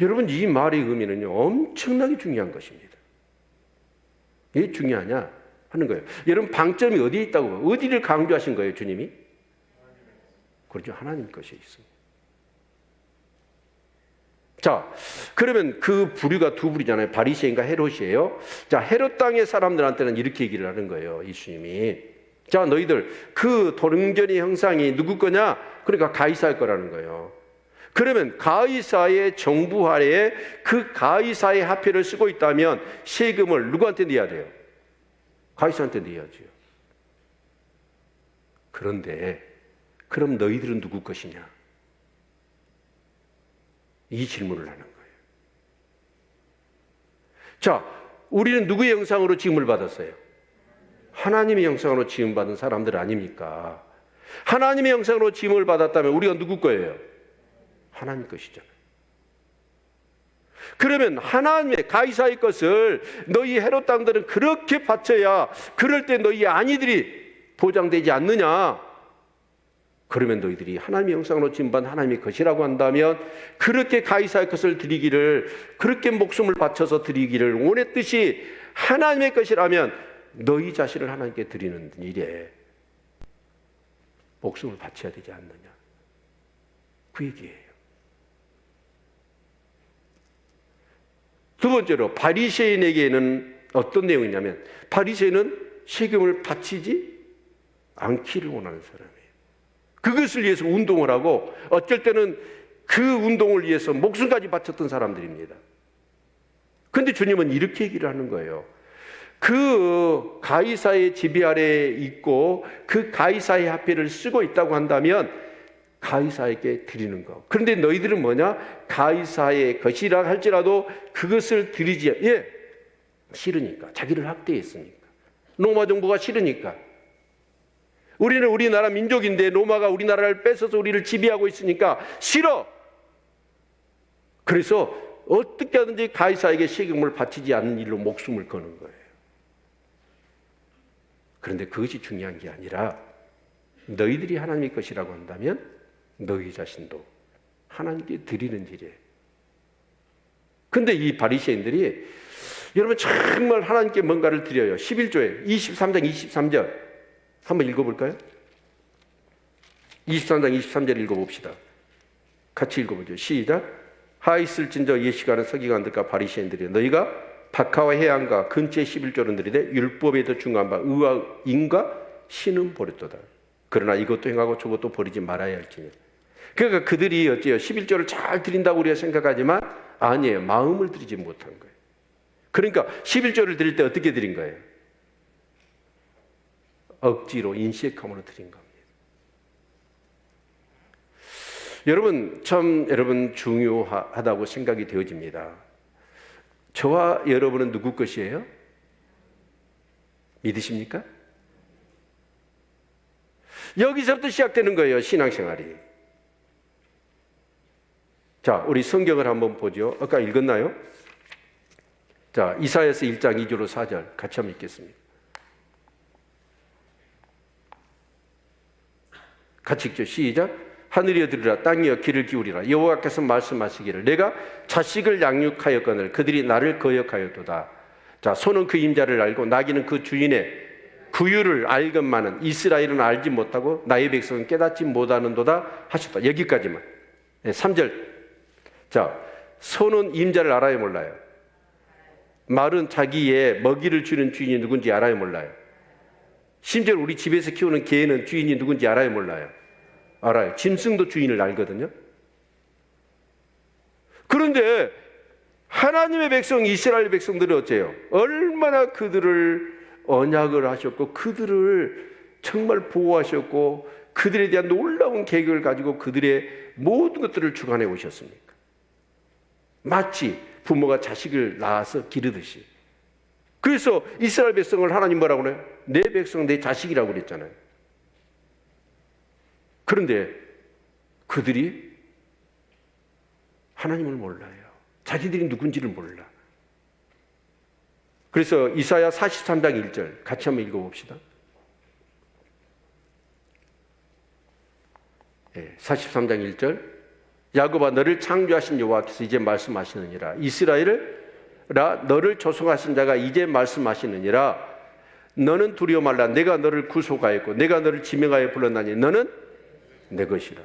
여러분, 이 말의 의미는요, 엄청나게 중요한 것입니다. 왜 중요하냐 하는 거예요. 여러분, 방점이 어디에 있다고? 어디를 강조하신 거예요, 주님이? 그렇죠. 하나님 것에 있습니다. 자, 그러면 그 부류가 두 부류잖아요. 바리새인과 헤롯이에요. 자, 헤롯 땅의 사람들한테는 이렇게 얘기를 하는 거예요, 예수님이. 자, 너희들 그 도릉전의 형상이 누구 거냐? 그러니까 가이사의 거라는 거예요. 그러면 가이사의 정부 아래에 그 가이사의 화폐를 쓰고 있다면 세금을 누구한테 내야 돼요? 가이사한테 내야죠. 그런데 그럼 너희들은 누구 것이냐? 이 질문을 하는 거예요. 자, 우리는 누구의 형상으로 지음을 받았어요? 하나님의 형상으로 지음받은 사람들 아닙니까? 하나님의 형상으로 지음을 받았다면 우리가 누구 거예요? 하나님 것이잖아요. 그러면 하나님의 가이사의 것을 너희 헤롯 땅들은 그렇게 바쳐야 그럴 때 너희 아니들이 보장되지 않느냐? 그러면 너희들이 하나님의 형상으로 지음받은 하나님의 것이라고 한다면 그렇게 가이사의 것을 드리기를, 그렇게 목숨을 바쳐서 드리기를 원했듯이 하나님의 것이라면 너희 자신을 하나님께 드리는 일에 목숨을 바쳐야 되지 않느냐, 그 얘기예요. 두 번째로 바리새인에게는 어떤 내용이냐면 바리새인은 세금을 바치지 않기를 원하는 사람이에요. 그것을 위해서 운동을 하고 어쩔 때는 그 운동을 위해서 목숨까지 바쳤던 사람들입니다. 그런데 주님은 이렇게 얘기를 하는 거예요. 그 가이사의 지배 아래에 있고 그 가이사의 화폐를 쓰고 있다고 한다면 가이사에게 드리는 거. 그런데 너희들은 뭐냐? 가이사의 것이라 할지라도 그것을 드리지, 싫으니까. 자기를 학대했으니까. 로마 정부가 싫으니까. 우리는 우리나라 민족인데 로마가 우리나라를 뺏어서 우리를 지배하고 있으니까 싫어. 그래서 어떻게 하든지 가이사에게 세금을 바치지 않는 일로 목숨을 거는 거예요. 그런데 그것이 중요한 게 아니라 너희들이 하나님의 것이라고 한다면 너희 자신도 하나님께 드리는 일이에요. 근데 이 바리새인들이 여러분 정말 하나님께 뭔가를 드려요. 11조에 23장 23절 한번 읽어볼까요? 23장 23절 읽어봅시다. 같이 읽어보죠. 시작. 하 있을진저 예시가는 서기관들과 바리새인들이 너희가 박하와 해안과 근처의 11조를 들이되 율법에 더 중요한 바 의와 인과 신은 버렸도다. 그러나 이것도 행하고 저것도 버리지 말아야 할지니. 그러니까 그들이 어째요? 11조를 잘 드린다고 우리가 생각하지만 아니에요. 마음을 드리지 못한 거예요. 그러니까 11조를 드릴 때 어떻게 드린 거예요? 억지로 인식함으로 드린 겁니다. 여러분 중요하다고 생각이 되어집니다. 저와 여러분은 누구 것이에요? 믿으십니까? 여기서부터 시작되는 거예요, 신앙생활이. 자, 우리 성경을 한번 보죠. 아까 읽었나요? 자, 이사야서 1장 2절로 4절 같이 한번 읽겠습니다. 같이 읽죠. 시작. 하늘이여 들으라, 땅이여 귀를 기울이라. 여호와께서 말씀하시기를 내가 자식을 양육하였거늘 그들이 나를 거역하였도다. 자, 소는 그 임자를 알고 나귀는 그 주인의 구유를 알건만은 이스라엘은 알지 못하고 나의 백성은 깨닫지 못하는도다 하셨다. 여기까지만. 3절. 자, 소는 임자를 알아요, 몰라요? 말은 자기의 먹이를 주는 주인이 누군지 알아요, 몰라요? 심지어 우리 집에서 키우는 개는 주인이 누군지 알아요, 몰라요? 알아요. 짐승도 주인을 알거든요. 그런데 하나님의 백성, 이스라엘 백성들은 어째요? 얼마나 그들을 언약을 하셨고 그들을 정말 보호하셨고 그들에 대한 놀라운 계획을 가지고 그들의 모든 것들을 주관해 오셨습니까? 마치 부모가 자식을 낳아서 기르듯이. 그래서 이스라엘 백성을 하나님 뭐라고 그래요? 내 백성, 내 자식이라고 그랬잖아요. 그런데 그들이 하나님을 몰라요. 자기들이 누군지를 몰라. 그래서 이사야 43장 1절 같이 한번 읽어봅시다. 43장 1절. 야곱아, 너를 창조하신 여호와께서 이제 말씀하시느니라. 이스라엘아, 너를 조성하신 자가 이제 말씀하시느니라. 너는 두려워 말라. 내가 너를 구속하였고 내가 너를 지명하여 불렀나니 너는 내 것이라.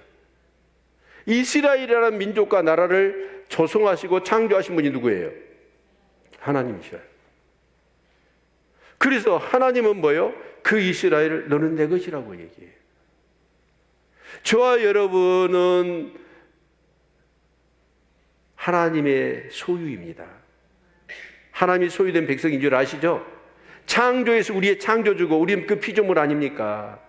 이스라엘이라는 민족과 나라를 조성하시고 창조하신 분이 누구예요? 하나님이셔요. 그래서 하나님은 뭐예요? 그 이스라엘을 너는 내 것이라고 얘기해요. 저와 여러분은 하나님의 소유입니다. 하나님이 소유된 백성인 줄 아시죠? 창조에서 우리의 창조주고 우리는 그 피조물 아닙니까?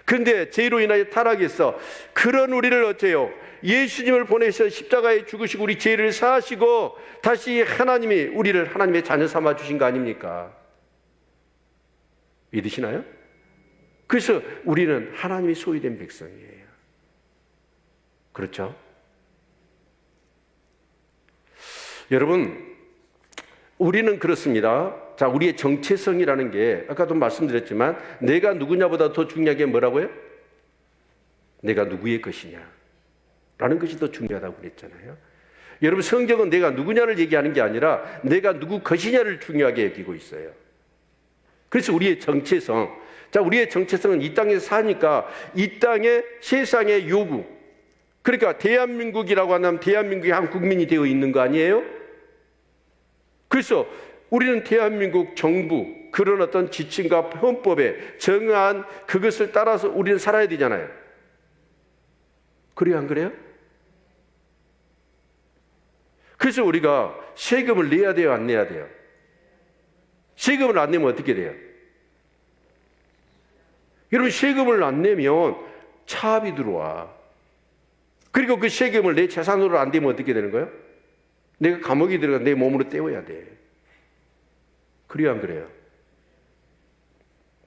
그런데 죄로 인하여 타락했어. 그런 우리를 어째요? 예수님을 보내셔 십자가에 죽으시고 우리 죄를 사하시고 다시 하나님이 우리를 하나님의 자녀 삼아 주신 거 아닙니까? 믿으시나요? 그래서 우리는 하나님이 소유된 백성이에요. 그렇죠? 여러분, 우리는 그렇습니다. 자, 우리의 정체성이라는 게 아까도 말씀드렸지만 내가 누구냐보다 더 중요한 게 뭐라고요? 내가 누구의 것이냐 라는 것이 더 중요하다고 그랬잖아요. 여러분, 성경은 내가 누구냐를 얘기하는 게 아니라 내가 누구 것이냐를 중요하게 여기고 있어요. 그래서 우리의 정체성, 자, 우리의 정체성은 이 땅에서 사니까 이 땅의 세상의 요구, 그러니까 대한민국이라고 하면 대한민국의 한 국민이 되어 있는 거 아니에요? 그래서 우리는 대한민국 정부 그런 어떤 지침과 헌법에 정한 그것을 따라서 우리는 살아야 되잖아요. 그래요, 안 그래요? 그래서 우리가 세금을 내야 돼요, 안 내야 돼요? 세금을 안 내면 어떻게 돼요? 여러분, 세금을 안 내면 차압이 들어와. 그리고 그 세금을 내 재산으로 안 되면 어떻게 되는 거예요? 내가 감옥에 들어가 내 몸으로 때워야 돼. 그래요, 안 그래요?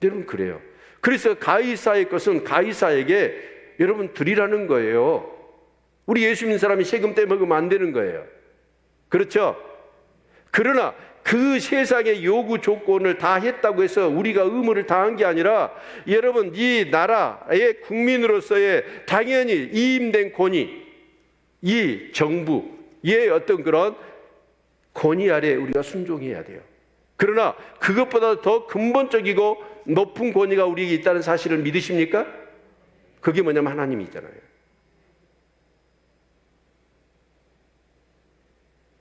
여러분, 그래요. 그래서 가이사의 것은 가이사에게 여러분 드리라는 거예요. 우리 예수 믿는 사람이 세금 떼먹으면 안 되는 거예요. 그렇죠? 그러나 그 세상의 요구 조건을 다 했다고 해서 우리가 의무를 다한 게 아니라 여러분, 이 나라의 국민으로서의 당연히 이임된 권위, 이 정부의 어떤 그런 권위 아래 우리가 순종해야 돼요. 그러나 그것보다 더 근본적이고 높은 권위가 우리에게 있다는 사실을 믿으십니까? 그게 뭐냐면 하나님이 있잖아요.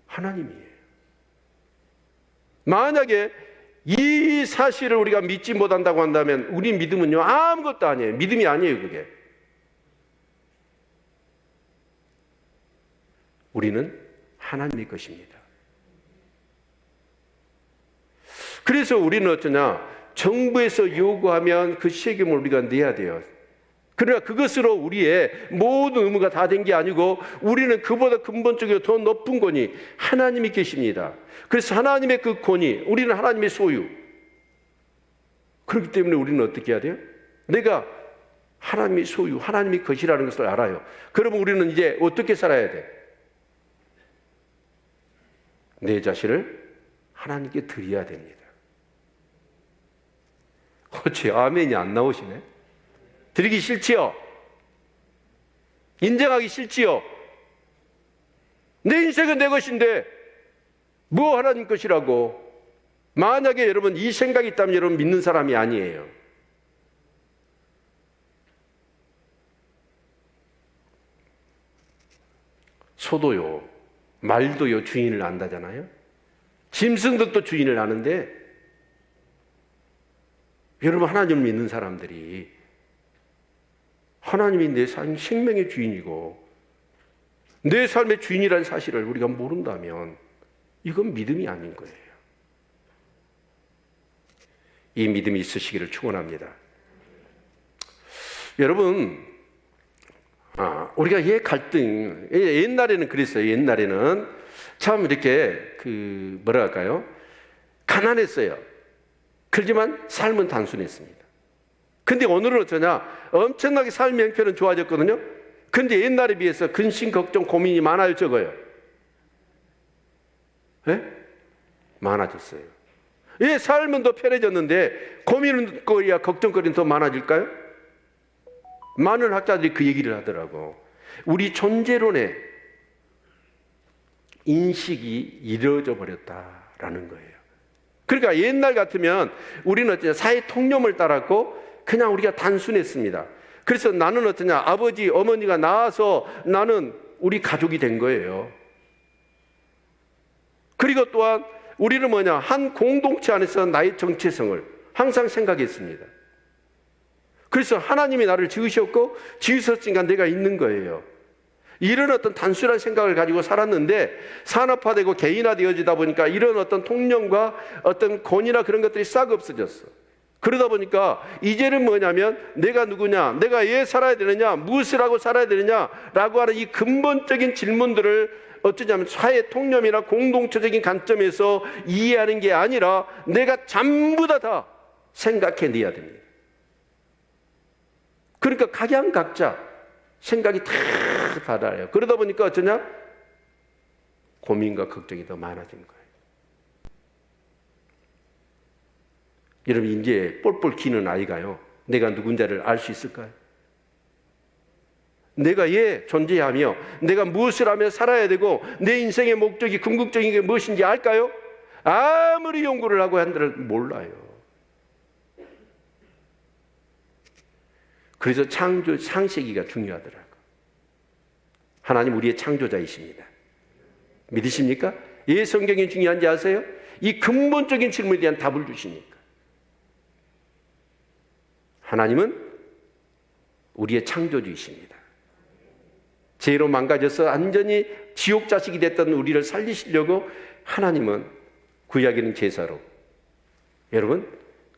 하나님이에요. 만약에 이 사실을 우리가 믿지 못한다고 한다면 우리 믿음은요, 아무것도 아니에요. 믿음이 아니에요, 그게. 우리는 하나님의 것입니다. 그래서 우리는 어쩌냐? 정부에서 요구하면 그 세금을 우리가 내야 돼요. 그러나 그것으로 우리의 모든 의무가 다 된 게 아니고 우리는 그보다 근본적이고 더 높은 권위, 하나님이 계십니다. 그래서 하나님의 그 권위, 우리는 하나님의 소유. 그렇기 때문에 우리는 어떻게 해야 돼요? 내가 하나님의 소유, 하나님의 것이라는 것을 알아요. 그러면 우리는 이제 어떻게 살아야 돼? 내 자신을 하나님께 드려야 됩니다. 어째 아멘이 안 나오시네? 드리기 싫지요? 인정하기 싫지요? 내 인생은 내 것인데 뭐 하나님 것이라고? 만약에 여러분 이 생각이 있다면 여러분 믿는 사람이 아니에요. 소도요, 말도요 주인을 안다잖아요. 짐승도 또 주인을 아는데 여러분, 하나님을 믿는 사람들이 하나님이 내 삶 생명의 주인이고 내 삶의 주인이라는 사실을 우리가 모른다면 이건 믿음이 아닌 거예요. 이 믿음이 있으시기를 축원합니다. 여러분, 우리가 이 갈등, 옛날에는 그랬어요. 옛날에는 참 이렇게 뭐라 할까요? 가난했어요. 그렇지만 삶은 단순했습니다. 근데 오늘은 어쩌냐? 엄청나게 삶의 형편은 좋아졌거든요. 근데 옛날에 비해서 근심, 걱정, 고민이 많아요, 적어요? 네? 많아졌어요. 예, 삶은 더 편해졌는데 고민거리야 걱정거리는 더 많아질까요? 많은 학자들이 그 얘기를 하더라고. 우리 존재론의 인식이 이루어져 버렸다라는 거예요. 그러니까 옛날 같으면 우리는 어쩌냐? 사회 통념을 따랐고 그냥 우리가 단순했습니다. 그래서 나는 어떠냐? 아버지, 어머니가 낳아서 나는 우리 가족이 된 거예요. 그리고 또한 우리는 뭐냐? 한 공동체 안에서 나의 정체성을 항상 생각했습니다. 그래서 하나님이 나를 지으셨고 지으셨으니까 내가 있는 거예요. 이런 어떤 단순한 생각을 가지고 살았는데 산업화되고 개인화되어지다 보니까 이런 어떤 통념과 어떤 권위나 그런 것들이 싹 없어졌어. 그러다 보니까 이제는 뭐냐면 내가 누구냐, 내가 왜 살아야 되느냐, 무엇을 하고 살아야 되느냐라고 하는 이 근본적인 질문들을 어쩌냐면 사회 통념이나 공동체적인 관점에서 이해하는 게 아니라 내가 전부 다 생각해내야 됩니다. 그러니까 각양각자 생각이 다 달라요. 그러다 보니까 어쩌냐? 고민과 걱정이 더 많아진 거예요. 여러분, 이제 뻘뻘 기는 아이가요, 내가 누군지를 알 수 있을까요? 내가 왜 존재하며 내가 무엇을 하며 살아야 되고 내 인생의 목적이 궁극적인 게 무엇인지 알까요? 아무리 연구를 하고 한들 몰라요. 그래서 창세기가 중요하더라고요. 하나님 우리의 창조자이십니다. 믿으십니까? 왜 성경이 중요한지 아세요? 이 근본적인 질문에 대한 답을 주시니까. 하나님은 우리의 창조주이십니다. 죄로 망가져서 완전히 지옥 자식이 됐던 우리를 살리시려고 하나님은 구약에는 제사로, 여러분,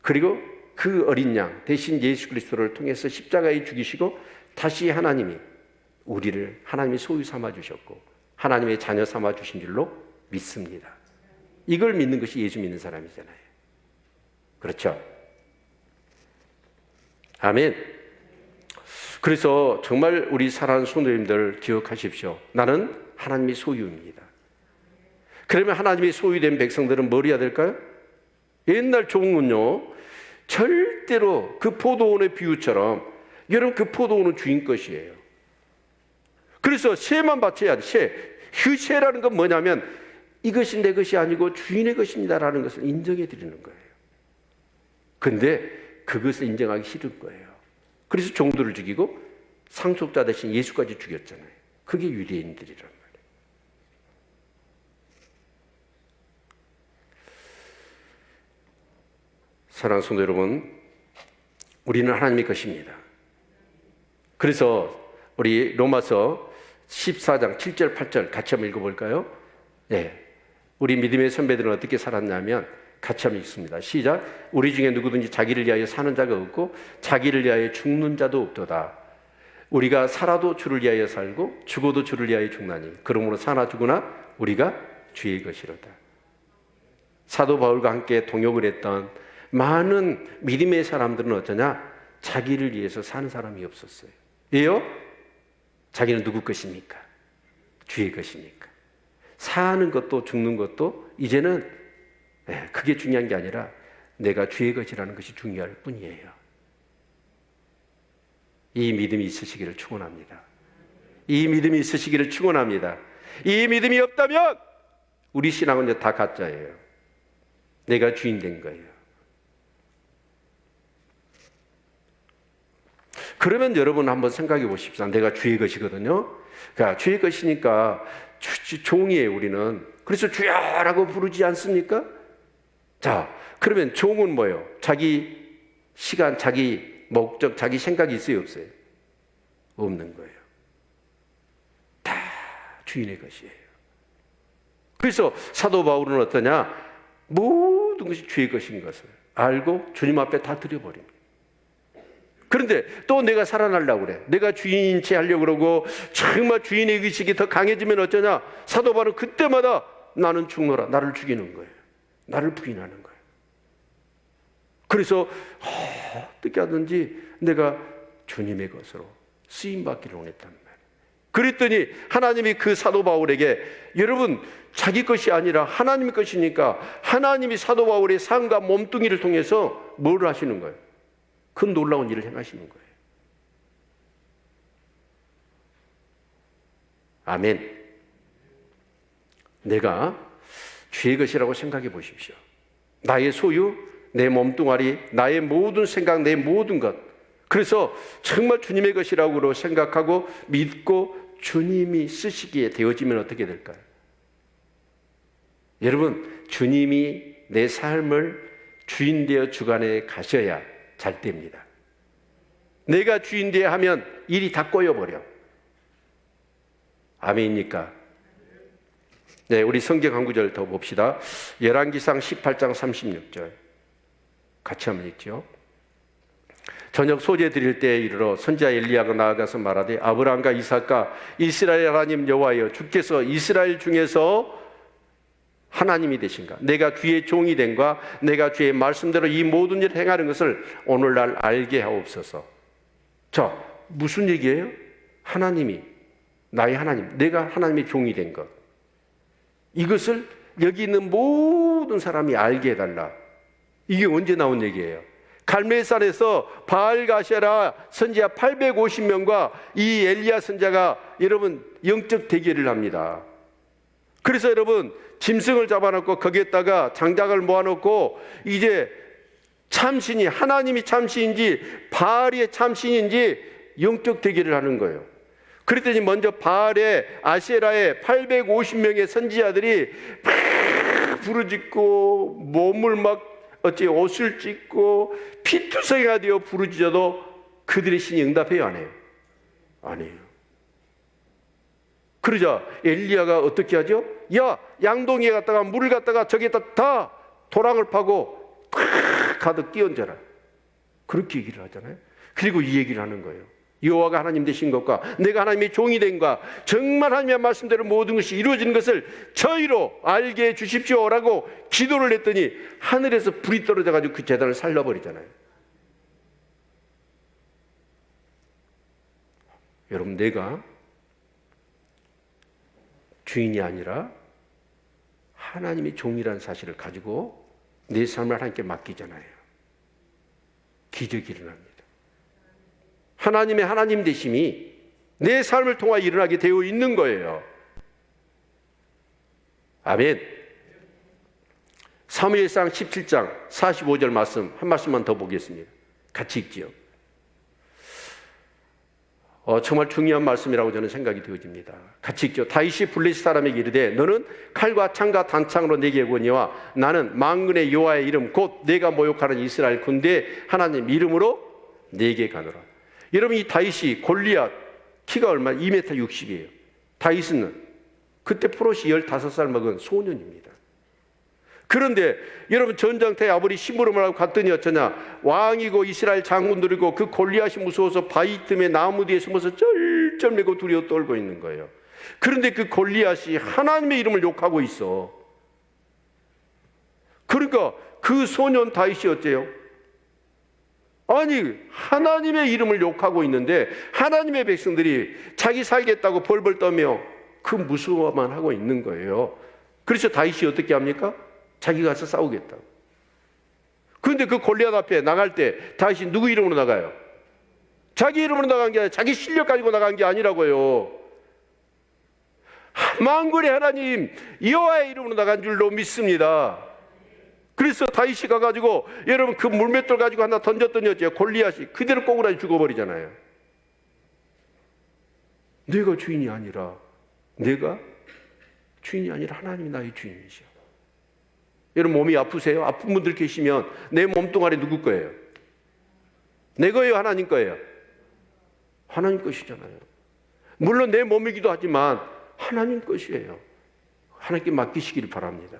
그리고 그 어린 양 대신 예수 그리스도를 통해서 십자가에 죽이시고 다시 하나님이 우리를 하나님의 소유 삼아 주셨고 하나님의 자녀 삼아 주신 줄로 믿습니다. 이걸 믿는 것이 예수 믿는 사람이잖아요. 그렇죠? 아멘. 그래서 정말 우리 사랑하는 성도님들 기억하십시오. 나는 하나님의 소유입니다. 그러면 하나님의 소유된 백성들은 뭘 해야 될까요? 옛날 종은요, 절대로 그 포도원의 비유처럼, 여러분, 그 포도원은 주인 것이에요. 그래서 세만 바쳐야 돼. 세. 그 세라는 건 뭐냐면 이것이 내 것이 아니고 주인의 것입니다라는 것을 인정해 드리는 거예요. 근데 그것을 인정하기 싫은 거예요. 그래서 종들을 죽이고 상속자 대신 예수까지 죽였잖아요. 그게 유대인들이란 말이에요. 사랑하는 성도 여러분, 우리는 하나님의 것입니다. 그래서 우리 로마서 14장 7절 8절 같이 한번 읽어볼까요? 네. 우리 믿음의 선배들은 어떻게 살았냐면 같이 한번 읽습니다. 시작. 우리 중에 누구든지 자기를 위하여 사는 자가 없고 자기를 위하여 죽는 자도 없도다. 우리가 살아도 주를 위하여 살고 죽어도 주를 위하여 죽나니 그러므로 사나 죽으나 우리가 주의 것이로다. 사도 바울과 함께 동역을 했던 많은 믿음의 사람들은 어쩌냐? 자기를 위해서 사는 사람이 없었어요. 왜요? 자기는 누구 것입니까? 주의 것이니까. 사는 것도 죽는 것도 이제는 그게 중요한 게 아니라 내가 주의 것이라는 것이 중요할 뿐이에요. 이 믿음이 있으시기를 축원합니다. 이 믿음이 있으시기를 축원합니다. 이 믿음이 없다면 우리 신앙은 이제 다 가짜예요. 내가 주인 된 거예요. 그러면 여러분 한번 생각해 보십시오. 내가 주의 것이거든요. 그러니까 주의 것이니까 종이에요, 우리는. 그래서 주야라고 부르지 않습니까? 자, 그러면 종은 뭐예요? 자기 시간, 자기 목적, 자기 생각이 있어요, 없어요? 없는 거예요. 다 주인의 것이에요. 그래서 사도 바울은 어떠냐? 모든 것이 주의 것인 것을 알고 주님 앞에 다 드려버립니다. 그런데 또 내가 살아나려고 그래. 내가 주인인 채 하려고 그러고 정말 주인의 의식이 더 강해지면 어쩌냐? 사도 바울은 그때마다 나는 죽노라. 나를 죽이는 거예요. 나를 부인하는 거예요. 그래서 어떻게 하든지 내가 주님의 것으로 쓰임받기를 원했단 말이에요. 그랬더니 하나님이 그 사도 바울에게, 여러분 자기 것이 아니라 하나님의 것이니까 하나님이 사도 바울의 삶과 몸뚱이를 통해서 뭘 하시는 거예요? 그 놀라운 일을 행하시는 거예요. 아멘. 내가 주의 것이라고 생각해 보십시오. 나의 소유, 내 몸뚱아리, 나의 모든 생각, 내 모든 것. 그래서 정말 주님의 것이라고 생각하고 믿고 주님이 쓰시기에 되어지면 어떻게 될까요? 여러분, 주님이 내 삶을 주인 되어 주관해 가셔야 잘 됩니다. 내가 주인 되어 하면 일이 다 꼬여버려. 아멘입니까? 네, 우리 성경 한 구절 더 봅시다. 열왕기상 18장 36절 같이 한번 읽죠. 저녁 소재 드릴 때에 이르러 선지자 엘리야가 나아가서 말하되 아브라함과 이삭과 이스라엘 하나님 여호와여, 주께서 이스라엘 중에서 하나님이 되신가? 내가 주의 종이 된과 내가 주의 말씀대로 이 모든 일을 행하는 것을 오늘날 알게 하옵소서. 자, 무슨 얘기예요? 하나님이, 나의 하나님, 내가 하나님의 종이 된 것, 이것을 여기 있는 모든 사람이 알게 해달라. 이게 언제 나온 얘기예요? 갈멜산에서 바알가세라 선지자 850명과 이 엘리야 선지자가 여러분 영적 대결을 합니다. 그래서 여러분 짐승을 잡아놓고 거기에다가 장작을 모아놓고 이제 참신이, 하나님이 참신인지 바알이 참신인지 영적 대결을 하는 거예요. 그랬더니 먼저 바알의 아세라의 850명의 선지자들이 막 부르짖고 몸을 막 옷을 찢고 피투성이가 되어 부르짖어도 그들의 신이 응답해요, 안 해요? 안 해요. 그러자 엘리야가 어떻게 하죠? 야, 양동이에 갔다가 물을 갖다가 저기에다 다 도랑을 파고 가득 끼얹어라. 그렇게 얘기를 하잖아요. 그리고 이 얘기를 하는 거예요. 여호와가 하나님 되신 것과 내가 하나님의 종이 된과 정말 하나님의 말씀대로 모든 것이 이루어지는 것을 저희로 알게 해 주십시오라고 기도를 했더니 하늘에서 불이 떨어져 가지고 그 제단을 살려버리잖아요. 여러분, 내가 주인이 아니라 하나님의 종이라는 사실을 가지고 내 삶을 하나님께 맡기잖아요. 기적이 일어납니다. 하나님의 하나님 되심이 내 삶을 통하여 일어나게 되어 있는 거예요. 아멘. 사무엘상 17장 45절 말씀 한 말씀만 더 보겠습니다. 같이 읽지요. 정말 중요한 말씀이라고 저는 생각이 되어집니다. 같이 읽죠. 다윗이 블레셋 사람에게 이르되 너는 칼과 창과 단창으로 내게 오거니와 나는 만군의 여호와의 이름 곧 내가 모욕하는 이스라엘 군대 하나님 이름으로 내게 가노라. 여러분, 이 다윗이 골리앗 키가 얼마? 2m 60이에요. 다윗은 그때 프롯이 15살 먹은 소년입니다. 그런데 여러분, 전장터에 아무리 심부름을 하고 갔더니 어쩌냐, 왕이고 이스라엘 장군들이고 그 골리앗이 무서워서 바위 틈에 나무 뒤에 숨어서 쩔쩔매고 두려워 떨고 있는 거예요. 그런데 그 골리앗이 하나님의 이름을 욕하고 있어. 그러니까 그 소년 다윗이 어째요? 아니, 하나님의 이름을 욕하고 있는데 하나님의 백성들이 자기 살겠다고 벌벌 떠며 그 무서워만 하고 있는 거예요. 그래서 다윗이 어떻게 합니까? 자기가 가서 싸우겠다고. 그런데 그 골리앗 앞에 나갈 때 다윗이 누구 이름으로 나가요? 자기 이름으로 나간 게 아니라 자기 실력 가지고 나간 게 아니라고요. 만군의 하나님 여호와의 이름으로 나간 줄로 믿습니다. 그래서 다윗이 가가지고 여러분 그 물맷돌 가지고 하나 던졌더니 어째요? 골리앗이 그대로 꼬꾸라지 죽어버리잖아요. 내가 주인이 아니라 하나님이 나의 주인이시오. 여러분, 몸이 아프세요? 아픈 분들 계시면 내 몸뚱아리 누구 거예요? 내 거예요? 하나님 거예요? 하나님 것이잖아요. 물론 내 몸이기도 하지만 하나님 것이에요. 하나님께 맡기시기를 바랍니다.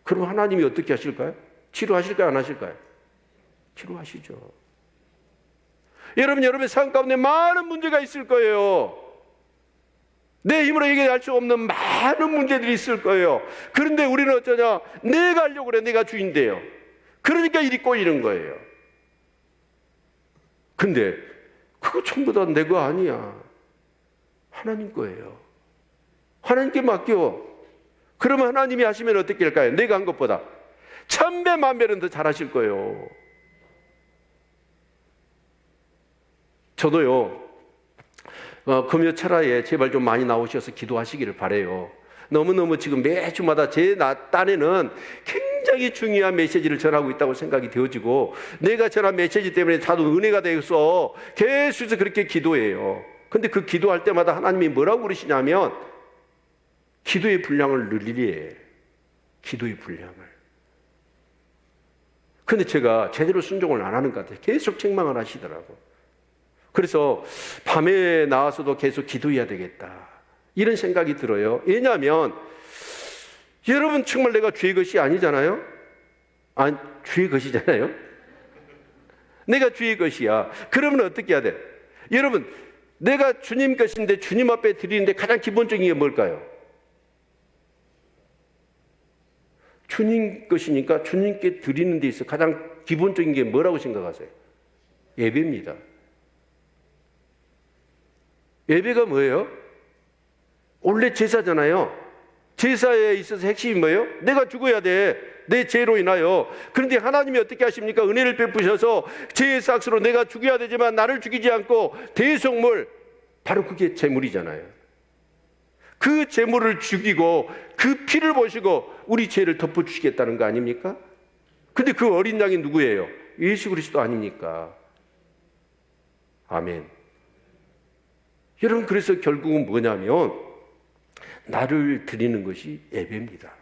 그럼 하나님이 어떻게 하실까요? 치료하실까요? 안 하실까요? 치료하시죠. 여러분의 삶 가운데 많은 문제가 있을 거예요. 내 힘으로 해결할 수 없는 많은 문제들이 있을 거예요. 그런데 우리는 어쩌냐? 내가 하려고 그래. 내가 주인데요. 그러니까 일이 꼬이는 거예요. 근데 그거 전부 다 내 거 아니야. 하나님 거예요. 하나님께 맡겨. 그러면 하나님이 하시면 어떻게 할까요? 내가 한 것보다 천배 만배는 더 잘하실 거예요. 저도요, 금요 철야에 제발 좀 많이 나오셔서 기도하시기를 바라요. 너무너무 지금 매주마다 제 딴에는 굉장히 중요한 메시지를 전하고 있다고 생각이 되어지고, 내가 전한 메시지 때문에 다도 은혜가 되어서 계속해서 그렇게 기도해요. 근데 그 기도할 때마다 하나님이 뭐라고 그러시냐면, 기도의 분량을 늘리래. 기도의 분량을. 근데 제가 제대로 순종을 안 하는 것 같아요. 계속 책망을 하시더라고. 그래서 밤에 나와서도 계속 기도해야 되겠다, 이런 생각이 들어요. 왜냐하면 여러분, 정말 내가 주의 것이 아니잖아요. 아니, 주의 것이잖아요. 내가 주의 것이야. 그러면 어떻게 해야 돼? 여러분, 내가 주님 것인데 주님 앞에 드리는데 가장 기본적인 게 뭘까요? 주님 것이니까 주님께 드리는 데 있어 가장 기본적인 게 뭐라고 생각하세요? 예배입니다. 예배가 뭐예요? 원래 제사잖아요. 제사에 있어서 핵심이 뭐예요? 내가 죽어야 돼. 내 죄로 인하여. 그런데 하나님이 어떻게 하십니까? 은혜를 베푸셔서 죄의 삭스로 내가 죽여야 되지만 나를 죽이지 않고 대속물, 바로 그게 제물이잖아요. 그 제물을 죽이고 그 피를 보시고 우리 죄를 덮어주시겠다는 거 아닙니까? 근데 그 어린 양이 누구예요? 예수 그리스도 아닙니까? 아멘. 여러분, 그래서 결국은 뭐냐면 나를 드리는 것이 예배입니다.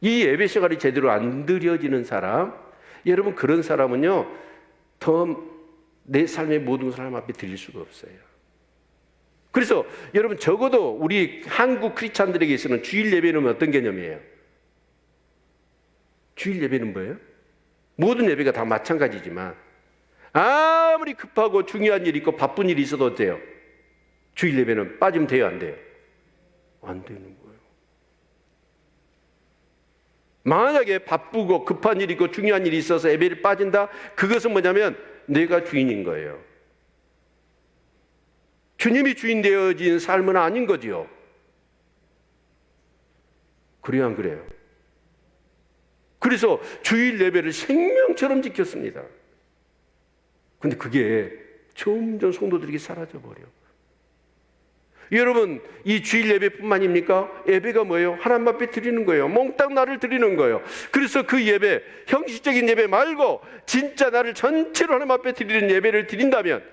이 예배 시간이 제대로 안 드려지는 사람, 여러분, 그런 사람은요 더 내 삶의 모든 사람 앞에 드릴 수가 없어요. 그래서 여러분, 적어도 우리 한국 크리스찬들에게 있어서는 주일 예배는 어떤 개념이에요? 주일 예배는 뭐예요? 모든 예배가 다 마찬가지지만 아무리 급하고 중요한 일이 있고 바쁜 일이 있어도 어때요? 주일 예배는 빠지면 돼요, 안 돼요? 안 되는 거예요. 만약에 바쁘고 급한 일이 있고 중요한 일이 있어서 예배를 빠진다? 그것은 뭐냐면 내가 주인인 거예요. 주님이 주인 되어진 삶은 아닌 거지요. 그래요, 안 그래요? 그래서 주일 예배를 생명처럼 지켰습니다. 근데 그게 점점 성도들에게 사라져버려. 여러분, 이 주일 예배뿐만입니까? 예배가 뭐예요? 하나님 앞에 드리는 거예요. 몽땅 나를 드리는 거예요. 그래서 그 예배, 형식적인 예배 말고 진짜 나를 전체로 하나님 앞에 드리는 예배를 드린다면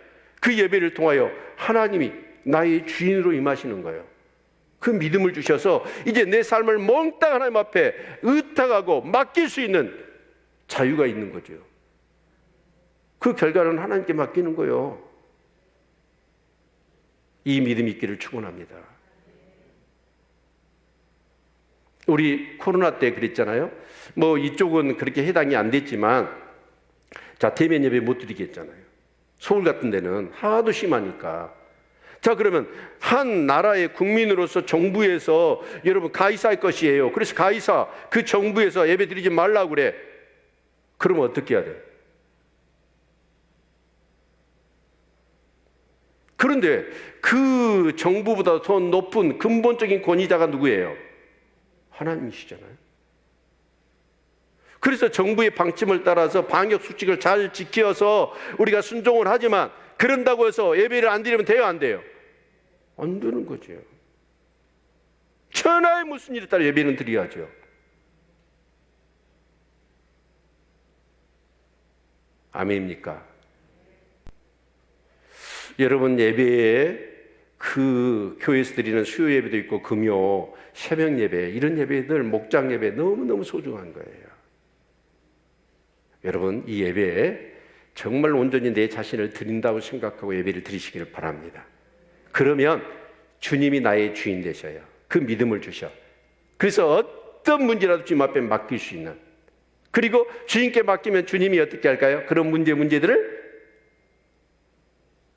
그 예배를 통하여 하나님이 나의 주인으로 임하시는 거예요. 그 믿음을 주셔서 이제 내 삶을 몽땅 하나님 앞에 의탁하고 맡길 수 있는 자유가 있는 거죠. 그 결과는 하나님께 맡기는 거예요. 이 믿음이 있기를 축원합니다. 우리 코로나 때 그랬잖아요. 뭐 이쪽은 그렇게 해당이 안 됐지만, 자, 대면 예배 못 드리겠잖아요. 서울 같은 데는 하도 심하니까. 자, 그러면 한 나라의 국민으로서 정부에서 여러분 가이사의 것이에요. 그래서 가이사, 그 정부에서 예배 드리지 말라고 그래. 그러면 어떻게 해야 돼? 그런데 그 정부보다 더 높은 근본적인 권위자가 누구예요? 하나님이시잖아요. 그래서 정부의 방침을 따라서 방역 수칙을 잘 지켜서 우리가 순종을 하지만, 그런다고 해서 예배를 안 드리면 돼요, 안 돼요? 안 되는 거죠. 천하의 무슨 일에 따라 예배는 드려야죠. 아멘입니까? 여러분, 예배에 그 교회에서 드리는 수요 예배도 있고 금요, 새벽 예배, 이런 예배들, 목장 예배 너무너무 소중한 거예요. 여러분, 이 예배에 정말 온전히 내 자신을 드린다고 생각하고 예배를 드리시기를 바랍니다. 그러면 주님이 나의 주인 되셔요. 그 믿음을 주셔. 그래서 어떤 문제라도 주님 앞에 맡길 수 있는, 그리고 주님께 맡기면 주님이 어떻게 할까요? 그런 문제들을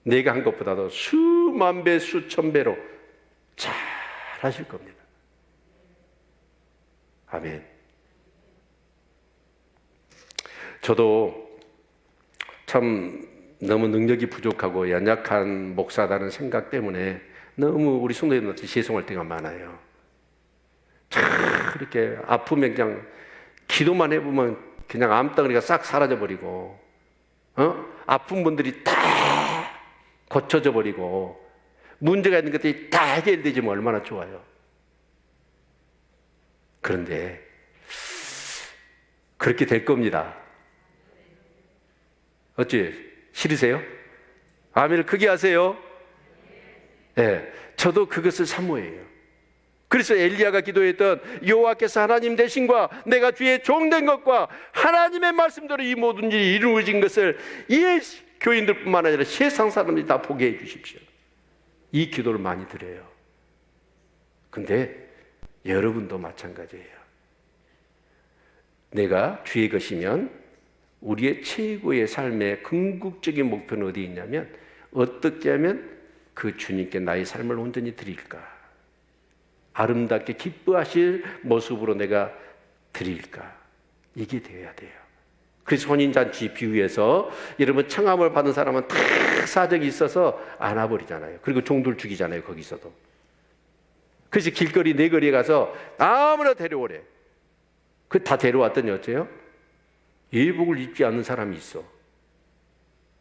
내가 한 것보다도 수만 배, 수천 배로 잘 하실 겁니다. 아멘. 저도 참 너무 능력이 부족하고 연약한 목사다는 생각 때문에 너무 우리 성도님들한테 죄송할 때가 많아요. 참 이렇게 아프면 그냥 기도만 해보면 그냥 암덩어리가 싹 사라져버리고, 아픈 분들이 다 고쳐져 버리고 문제가 있는 것들이 다 해결되지면 얼마나 좋아요. 그런데 그렇게 될 겁니다. 어찌 싫으세요? 아멘을 크게 하세요. 네, 저도 그것을 사모해요. 그래서 엘리야가 기도했던 여호와께서 하나님 되신과 내가 주의 종된 것과 하나님의 말씀대로 이 모든 일이 이루어진 것을 이 교인들뿐만 아니라 세상 사람들이 다 보게 해 주십시오. 이 기도를 많이 드려요. 근데 여러분도 마찬가지예요. 내가 주의 것이면 우리의 최고의 삶의 궁극적인 목표는 어디에 있냐면 어떻게 하면 그 주님께 나의 삶을 온전히 드릴까? 아름답게 기뻐하실 모습으로 내가 드릴까? 이게 되어야 돼요. 그래서 혼인잔치 비유에서 여러분 청함을 받은 사람은 다 사정이 있어서 안아버리잖아요. 그리고 종들 죽이잖아요. 거기서도. 그래서 길거리 내거리에 가서 아무나 데려오래. 그 다 데려왔더니 어째요? 예복을 입지 않는 사람이 있어.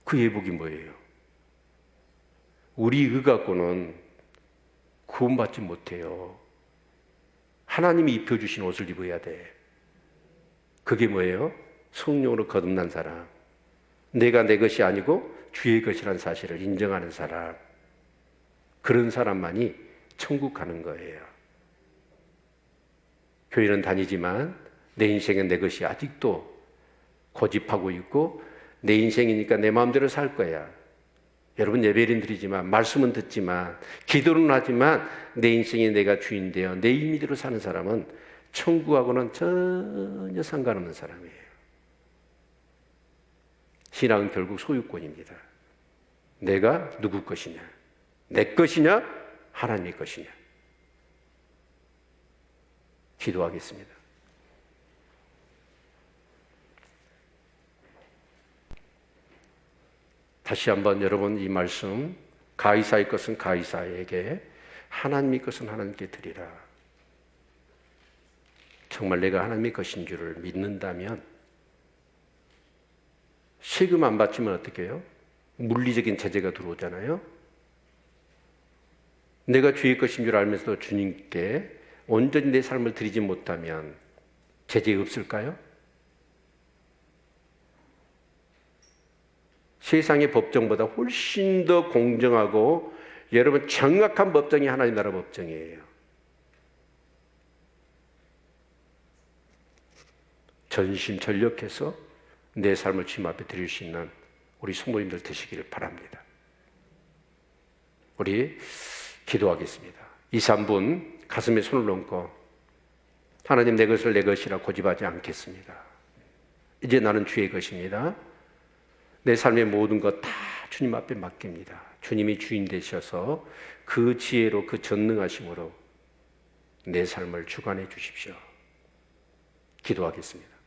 그 예복이 뭐예요? 우리 의 갖고는 구원받지 못해요. 하나님이 입혀주신 옷을 입어야 돼. 그게 뭐예요? 성령으로 거듭난 사람. 내가 내 것이 아니고 주의 것이라는 사실을 인정하는 사람. 그런 사람만이 천국 가는 거예요. 교회는 다니지만 내 인생은 내 것이 아직도 고집하고 있고 내 인생이니까 내 마음대로 살 거야. 여러분 예배는 드리지만 말씀은 듣지만 기도는 하지만 내 인생이 내가 주인되어 내 임의대로 사는 사람은 천국하고는 전혀 상관없는 사람이에요. 신앙은 결국 소유권입니다. 내가 누구 것이냐? 내 것이냐? 하나님의 것이냐? 기도하겠습니다. 다시 한번 여러분 이 말씀, 가이사의 것은 가이사에게, 하나님의 것은 하나님께 드리라. 정말 내가 하나님의 것인 줄을 믿는다면 세금 안 바치면 어떻게 해요? 물리적인 제재가 들어오잖아요. 내가 주의 것인 줄 알면서도 주님께 온전히 내 삶을 드리지 못하면 제재 없을까요? 세상의 법정보다 훨씬 더 공정하고 여러분 정확한 법정이 하나님 나라 법정이에요. 전심전력해서 내 삶을 주님 앞에 드릴 수 있는 우리 성도님들 되시기를 바랍니다. 우리 기도하겠습니다. 2, 3분 가슴에 손을 얹고 하나님 내 것을 내 것이라 고집하지 않겠습니다. 이제 나는 주의 것입니다. 내 삶의 모든 것 다 주님 앞에 맡깁니다. 주님이 주인 되셔서 그 지혜로 그 전능하심으로 내 삶을 주관해 주십시오. 기도하겠습니다.